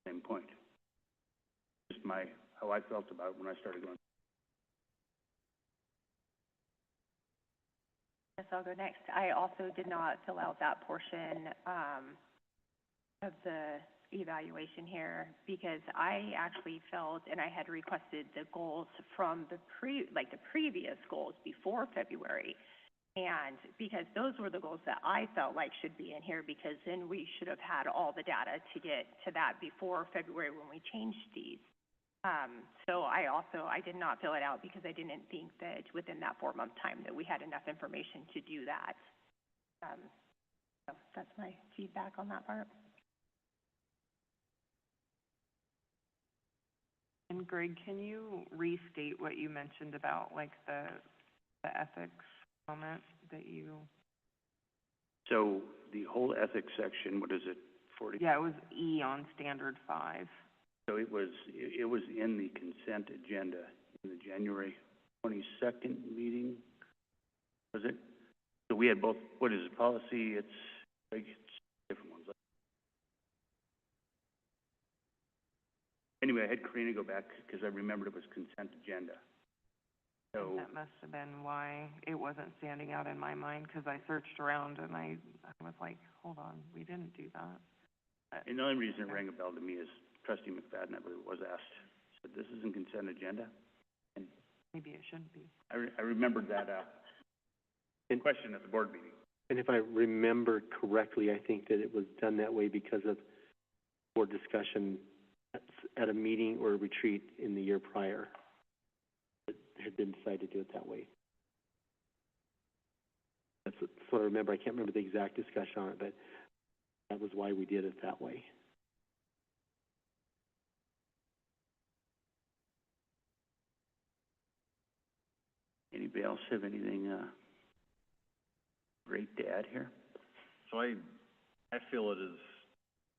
Same point. Just how I felt about it when I started going. Yes, I'll go next. I also did not fill out that portion of the evaluation here, because I actually felt, and I had requested the goals from the previous goals before February, and because those were the goals that I felt like should be in here, because then we should have had all the data to get to that before February when we changed these. So I did not fill it out because I didn't think that within that 4-month time that we had enough information to do that. So that's my feedback on that part. And Greg, can you restate what you mentioned about like the ethics comment that you So the whole ethics section, what is it, 40? Yeah, it was E on standard 5. So it was in the consent agenda in the January 22nd meeting, was it? So we had both, what is it, policy, it's different ones. Anyway, I had Karina go back because I remembered it was consent agenda. So, And that must have been why it wasn't standing out in my mind, because I searched around and I was like, hold on, we didn't do that. and the only reason it rang a bell to me is Trustee McFadden, I believe, was asked, said, this isn't consent agenda? And Maybe it shouldn't be. I remembered that, question at the board meeting. And if I remember correctly, I think that it was done that way because of board discussion at a meeting or a retreat in the year prior. It had been decided to do it that way. That's what I remember. I can't remember the exact discussion on it, but that was why we did it that way. Anybody else have anything, great to add here? So I feel it is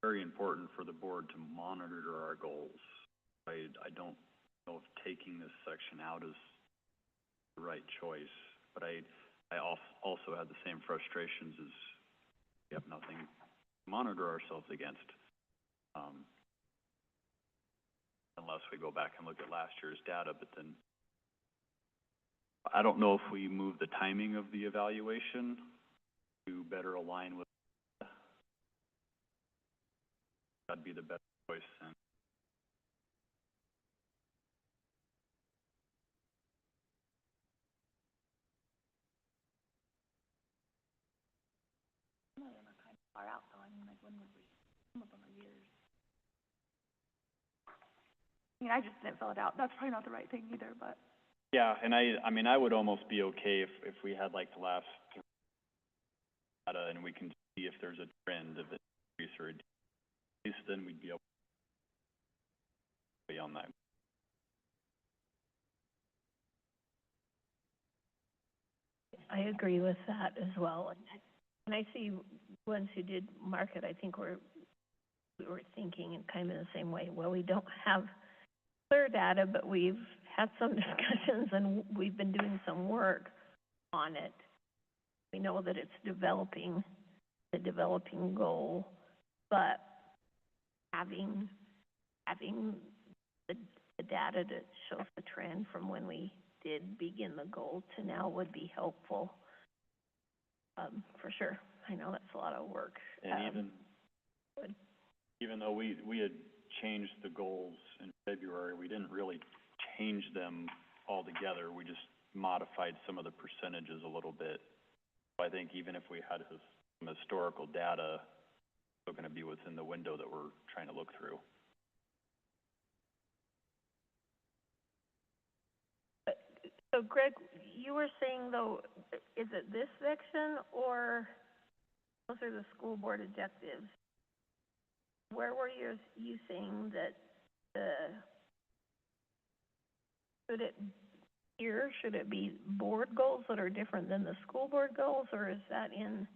very important for the board to monitor our goals. I don't know if taking this section out is the right choice, but I also had the same frustrations as we have nothing to monitor ourselves against, unless we go back and look at last year's data. But then I don't know if we move the timing of the evaluation to better align with, that'd be the best choice then. Some of them are kind of far out, though. I mean, like, when would we, some of them are years. I mean, I just didn't fill it out. That's probably not the right thing either, but. Yeah, and I mean, I would almost be okay if we had like the last data and we can see if there's a trend of an increase or a decrease, then we'd be able to be on that. I agree with that as well. And I see ones who did mark it, I think we were thinking in kind of the same way. Well, we don't have clear data, but we've had some discussions and we've been doing some work on it. We know that it's developing, a developing goal, but having the data that shows the trend from when we did begin the goal to now would be helpful. For sure. I know that's a lot of work. And even though we had changed the goals in February, we didn't really change them altogether. We just modified some of the percentages a little bit. So I think even if we had some historical data, it's still going to be within the window that we're trying to look through. So Greg, you were saying though, is it this section or those are the school board objectives? Where were you saying that should it be board goals that are different than the school board goals, or is that in?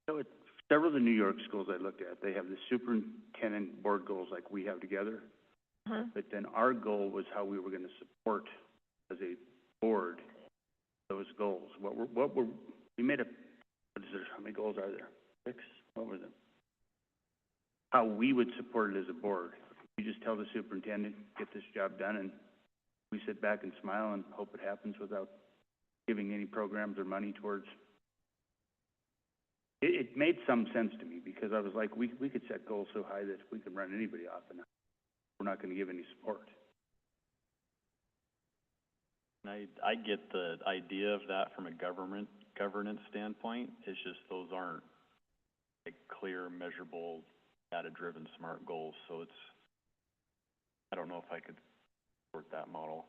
So several of the New York schools I looked at, they have the superintendent board goals like we have together. But then our goal was how we were going to support as a board those goals. We made how many goals are there? 6? What were them? How we would support it as a board. We just tell the superintendent, get this job done, and we sit back and smile and hope it happens without giving any programs or money towards. It made some sense to me because I was like, we could set goals so high that we could run anybody off and we're not going to give any support. I get the idea of that from a governance standpoint. It's just those aren't like clear, measurable, data-driven SMART goals. So I don't know if I could support that model.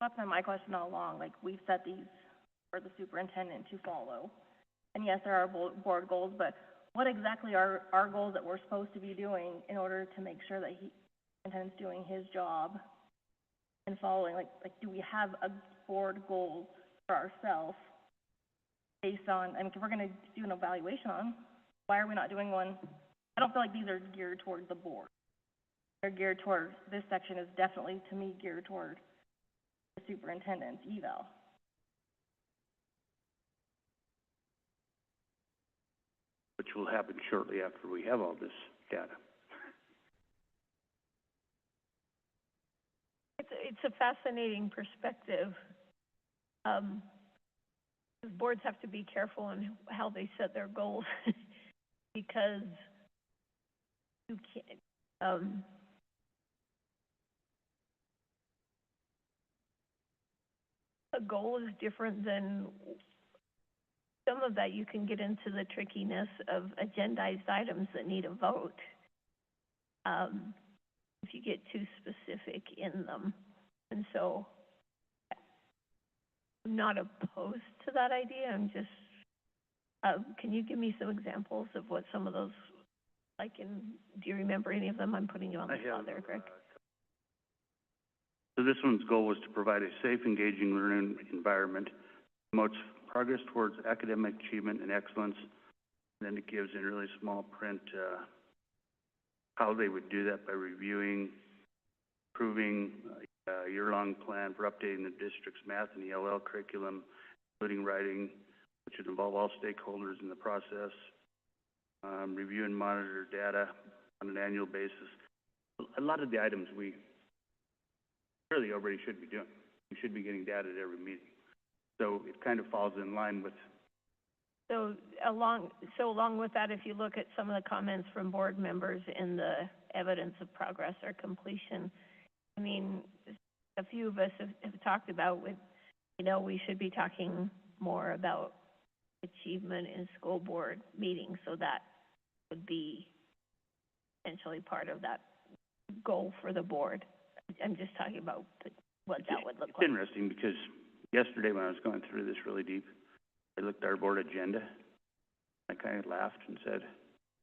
That's been my question all along. Like, we've set these for the superintendent to follow. And yes, there are board goals, but what exactly are our goals that we're supposed to be doing in order to make sure that the superintendent's doing his job and following? Like, do we have a board goal for ourselves? based on, I mean, if we're gonna do an evaluation on, 'em, why are we not doing one? I don't feel like these are geared toward the board. They're geared toward, this section is definitely, to me, geared toward the superintendent's eval. Which will happen shortly after we have all this data. It's a fascinating perspective. Boards have to be careful in how they set their goals because you can't, a goal is different than, some of that you can get into the trickiness of agendized items that need a vote. If you get too specific in them. And so I'm not opposed to that idea. I'm just, can you give me some examples of what some of those, like, do you remember any of them? I'm putting you on the spot there, Greg. So this one's goal was to provide a safe, engaging learning environment, promotes progress towards academic achievement and excellence. And then it gives in really small print, how they would do that by reviewing, approving a year-long plan for updating the district's math and ELL curriculum, including writing, which would involve all stakeholders in the process, review and monitor data on an annual basis. A lot of the items we really already should be doing. We should be getting data at every meeting. So it kind of falls in line with. So along with that, if you look at some of the comments from board members in the evidence of progress or completion, I mean, a few of us have talked about with, you know, we should be talking more about achievement in school board meetings, so that would be essentially part of that goal for the board. I'm just talking about what that would look like. It's interesting because yesterday when I was going through this really deep, I looked at our board agenda. I kind of laughed and said,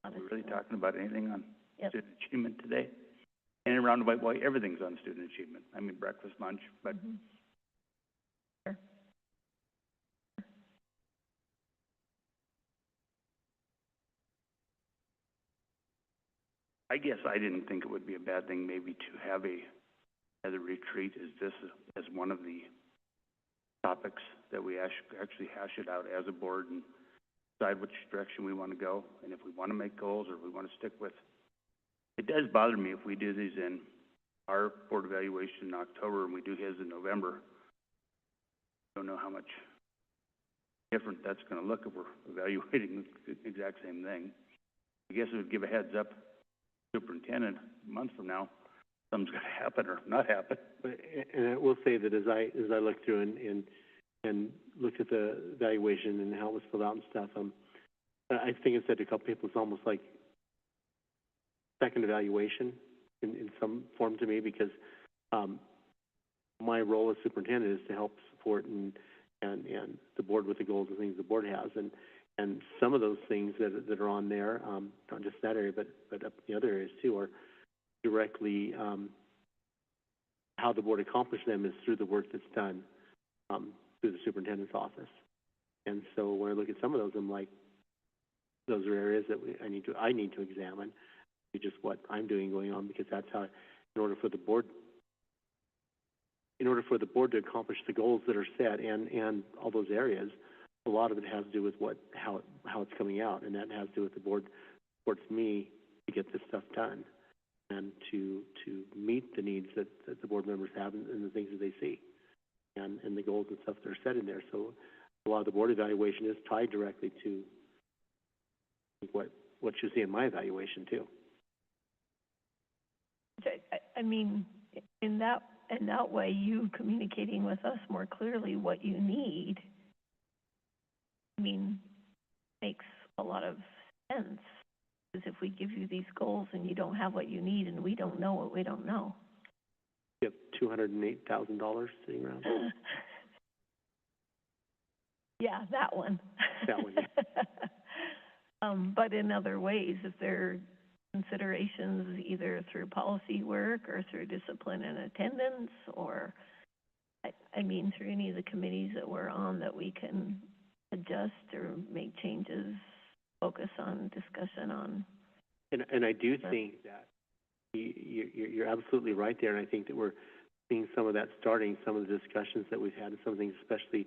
"Are we really talking about anything on student achievement today?" And in a roundabout way, everything's on student achievement. I mean, breakfast, lunch, but. Sure. I guess I didn't think it would be a bad thing maybe to have as a retreat as one of the topics that we actually hash it out as a board and decide which direction we want to go, and if we want to make goals or we want to stick with. It does bother me if we do these in our board evaluation in October and we do his in November. I don't know how much different that's going to look if we're evaluating the exact same thing. I guess it would give a heads up to the superintendent a month from now, something's going to happen or not happen. And I will say that as I looked through and looked at the evaluation and how it was filled out and stuff, I think I said to a couple people, it's almost like second evaluation in some form to me, because my role as superintendent is to help support and the board with the goals and things the board has, and some of those things that are on there, not just that area, but the other areas too, are directly how the board accomplished them is through the work that's done through the superintendent's office. And so when I look at some of those, I'm like, those are areas that I need to examine, just what I'm doing going on, because that's how, in order for the board to accomplish the goals that are set and all those areas, a lot of it has to do with how it's coming out, and that has to do with the board supports me to get this stuff done and to meet the needs that the board members have and the things that they see and the goals and stuff that are set in there. So a lot of the board evaluation is tied directly to what you see in my evaluation too. I mean, in that way, you communicating with us more clearly what you need, I mean, makes a lot of sense. Because if we give you these goals and you don't have what you need and we don't know what we don't know. You have $208,000 sitting around? Yeah, that one. That one, yeah. But in other ways, if there are considerations either through policy work or through discipline and attendance, or, I mean, through any of the committees that we're on that we can adjust or make changes, focus on discussion on. And I do think that you're absolutely right there, and I think that we're seeing some of that starting, some of the discussions that we've had, and some things, especially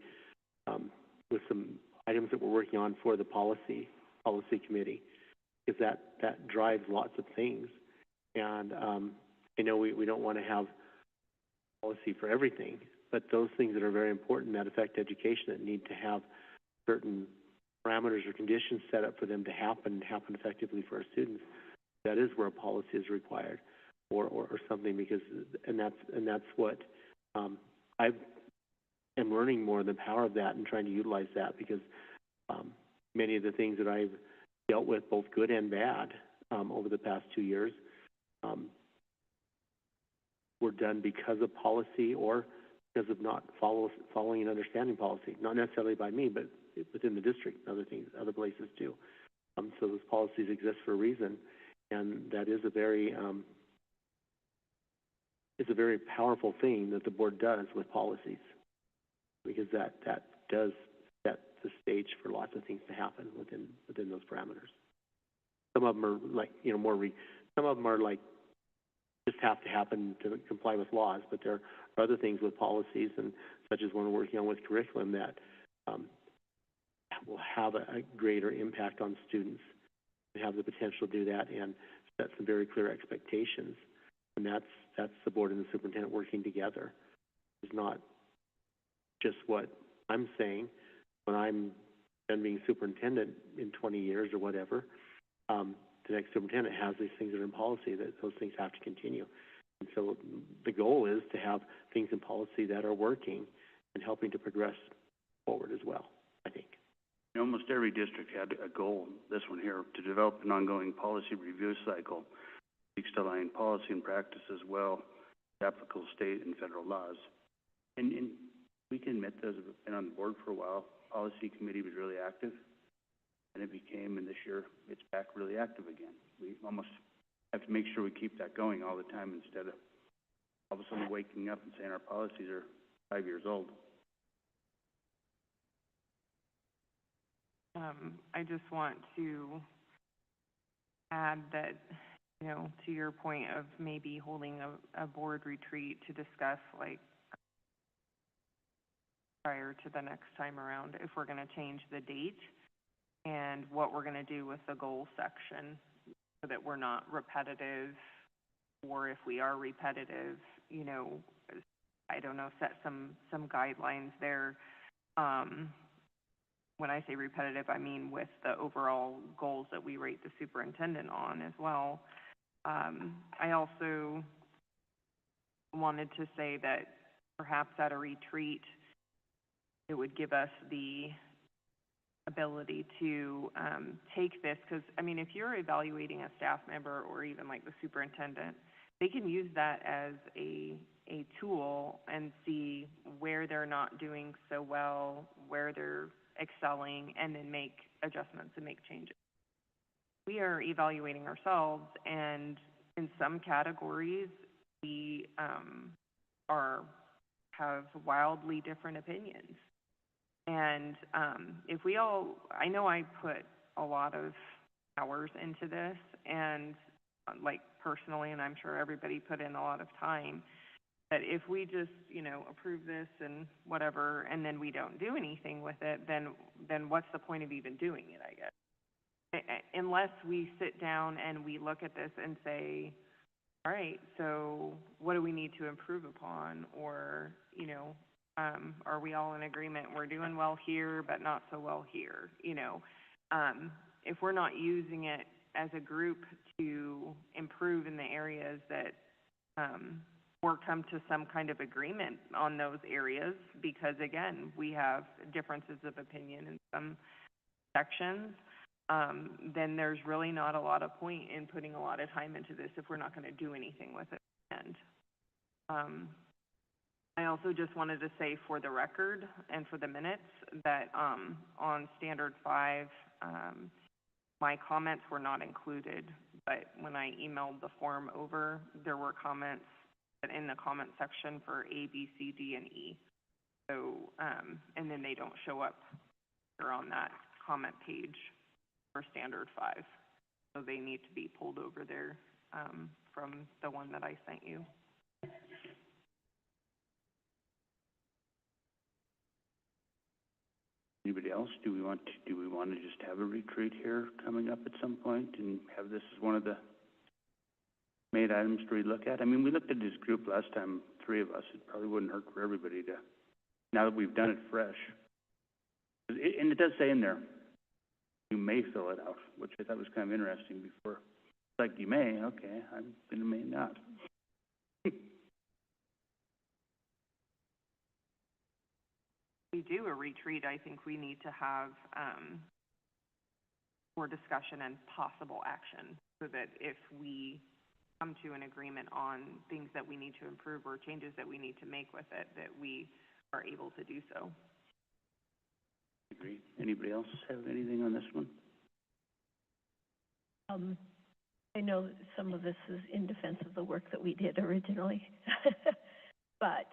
with some items that we're working on for the policy committee, is that drives lots of things. And I know we don't want to have policy for everything, but those things that are very important that affect education, that need to have certain parameters or conditions set up for them to happen effectively for our students, that is where a policy is required, or something, because and that's what I am learning more, the power of that and trying to utilize that, because many of the things that I've dealt with, both good and bad, over the past 2 years, were done because of policy or because of not following and understanding policy, not necessarily by me, but within the district, other places too. So those policies exist for a reason, and that is a very powerful thing that the board does with policies, because that does set the stage for lots of things to happen within those parameters. Some of them are like, some of them are like just have to happen to comply with laws, but there are other things with policies, and such as one we're working on with curriculum, that will have a greater impact on students. We have the potential to do that and set some very clear expectations, and that's the board and the superintendent working together. It's not just what I'm saying when I'm done being superintendent in 20 years or whatever. The next superintendent has these things that are in policy, that those things have to continue. And so the goal is to have things in policy that are working and helping to progress forward as well, I think. Almost every district had a goal, this one here, to develop an ongoing policy review cycle, seeks to align policy and practice as well with applicable state and federal laws. And we can admit, those have been on the board for a while. Policy committee was really active, and it became, and this year it's back really active again. We almost have to make sure we keep that going all the time, instead of all of a sudden waking up and saying our policies are 5 years old. I just want to add that, to your point of maybe holding a board retreat to discuss, like, prior to the next time around, if we're going to change the date and what we're going to do with the goal section, so that we're not repetitive, or if we are repetitive, I don't know, set some guidelines there. When I say repetitive, I mean with the overall goals that we rate the superintendent on as well. I also wanted to say that perhaps at a retreat, it would give us the ability to take this, because, if you're evaluating a staff member or even like the superintendent, they can use that as a tool and see where they're not doing so well, where they're excelling, and then make adjustments and make changes. We are evaluating ourselves, and in some categories, we have wildly different opinions. And if we all, I know I put a lot of hours into this, and like personally, and I'm sure everybody put in a lot of time, that if we just, approve this and whatever, and then we don't do anything with it, then what's the point of even doing it, I guess? Unless we sit down and we look at this and say, all right, so what do we need to improve upon? Or, are we all in agreement we're doing well here but not so well here? If we're not using it as a group to improve in the areas that or come to some kind of agreement on those areas, because again, we have differences of opinion in some sections, then there's really not a lot of point in putting a lot of time into this if we're not going to do anything with it. And I also just wanted to say, for the record and for the minutes, that on Standard 5, my comments were not included, but when I emailed the form over, there were comments in the comment section for A, B, C, D, and E. So, and then they don't show up are on that comment page for standard 5. So they need to be pulled over there, from the one that I sent you. Anybody else? Do we want to just have a retreat here coming up at some point and have this as one of the main items to relook at? I mean, we looked at this group last time, 3 of us. It probably wouldn't hurt for everybody to, now that we've done it fresh. And it does say in there, you may fill it out, which I thought was kind of interesting before. It's like, you may, okay, I'm gonna may not. We do a retreat, I think we need to have, more discussion and possible action, so that if we come to an agreement on things that we need to improve or changes that we need to make with it, that we are able to do so. Agree. Anybody else have anything on this one? I know that some of this is in defense of the work that we did originally, but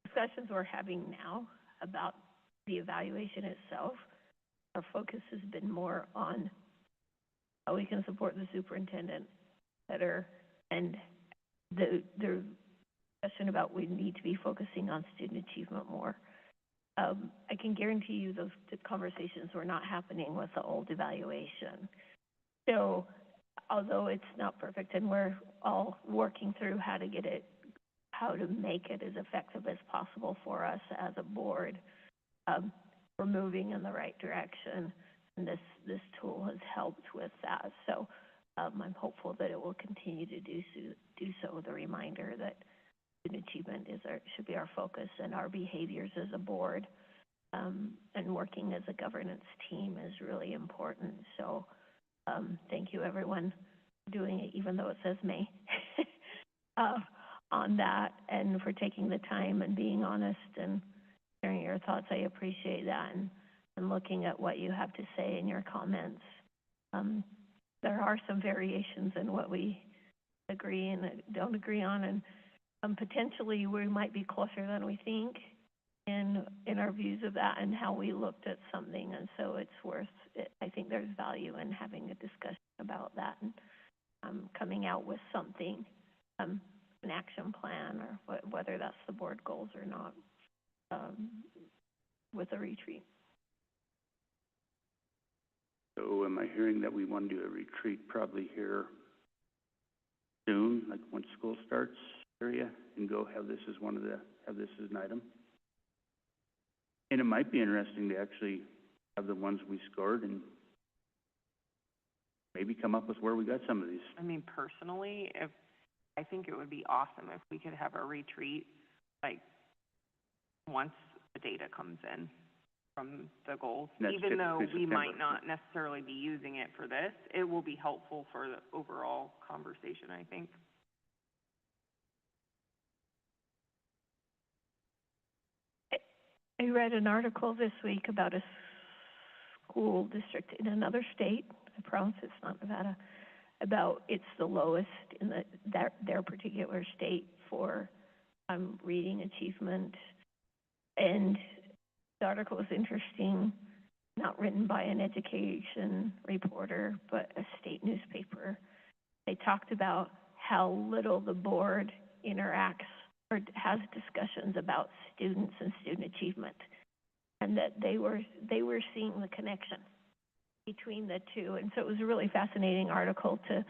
discussions we're having now about the evaluation itself, our focus has been more on how we can support the superintendent better, and the discussion about we need to be focusing on student achievement more. I can guarantee you the conversations were not happening with the old evaluation. So although it's not perfect and we're all working through how to make it as effective as possible for us as a board, we're moving in the right direction, and this tool has helped with that. So I'm hopeful that it will continue to do so with a reminder that student achievement should be our focus, and our behaviors as a board and working as a governance team is really important. So thank you, everyone, for doing it, even though it says May, on that, and for taking the time and being honest and sharing your thoughts. I appreciate that, and looking at what you have to say in your comments. There are some variations in what we agree and don't agree on, and potentially we might be closer than we think in our views of that and how we looked at something, and so it's worth it. I think there's value in having a discussion about that and coming out with something, an action plan, or whether that's the board goals or not, with a retreat. So am I hearing that we want to do a retreat probably here soon, like once school starts, area, and go have this as an item? And it might be interesting to actually have the ones we scored and maybe come up with where we got some of these. I mean, personally, I think it would be awesome if we could have a retreat, like, once the data comes in from the goals. Even though we might not necessarily be using it for this, it will be helpful for the overall conversation, I think. I read an article this week about a school district in another state, I promise it's not Nevada, about it's the lowest in their particular state for reading achievement. And the article was interesting, not written by an education reporter, but a state newspaper. They talked about how little the board interacts or has discussions about students and student achievement, and that they were seeing the connection between the two. And so it was a really fascinating article to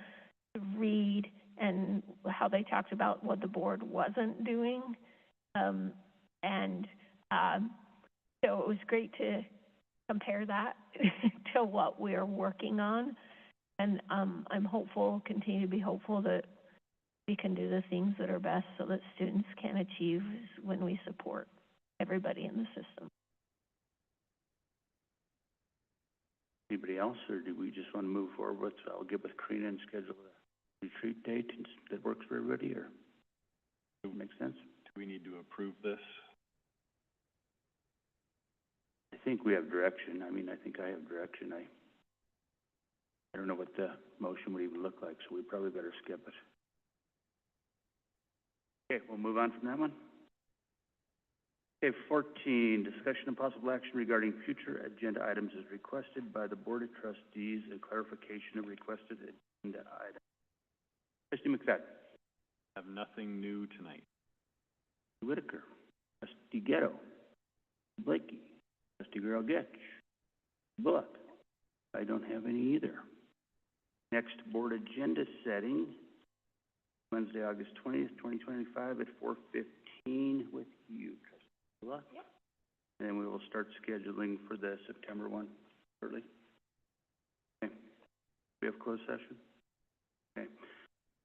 read, and how they talked about what the board wasn't doing. So it was great to compare that to what we're working on. And I'm hopeful, continue to be hopeful, that we can do the things that are best so that students can achieve when we support everybody in the system. Anybody else, or do we just want to move forward with, I'll get with Karina and schedule a retreat date that works for everybody, or does it make sense? Do we need to approve this? I think we have direction. I mean, I think I have direction. I don't know what the motion would even look like, so we probably better skip it. Okay, we'll move on from that one. Okay, 14, discussion and possible action regarding future agenda items as requested by the Board of Trustees and clarification of requested agenda items. Trustee McFadden. I have nothing new tonight. Whitaker. Trustee Ghetto. Blakey. Trustee Girl Getch. Bullock. I don't have any either. Next, board agenda setting, Wednesday, August 20th, 2025 at 4:15 with you, Trustee Bullock. Yep. And then we will start scheduling for the September one shortly. Okay. We have closed session? Okay.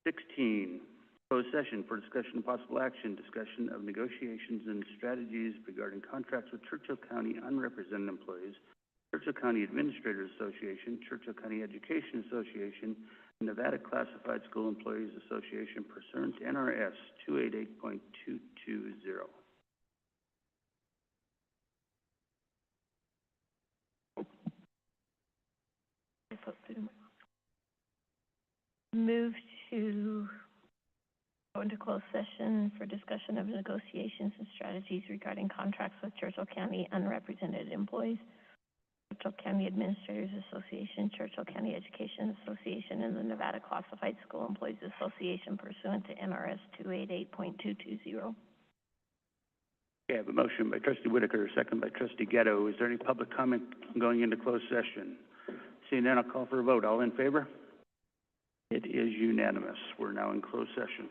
16, closed session for discussion of possible action, discussion of negotiations and strategies regarding contracts with Churchill County unrepresented employees, Churchill County Administrators Association, Churchill County Education Association, and Nevada Classified School Employees Association pursuant to NRS 288.220. Move to go into closed session for discussion of negotiations and strategies regarding contracts with Churchill County unrepresented employees, Churchill County Administrators Association, Churchill County Education Association, and the Nevada Classified School Employees Association pursuant to NRS 288.220. Okay, I have a motion by Trustee Whitaker, second by Trustee Ghetto. Is there any public comment going into closed session? Seeing none, I'll call for a vote. All in favor? It is unanimous. We're now in closed session.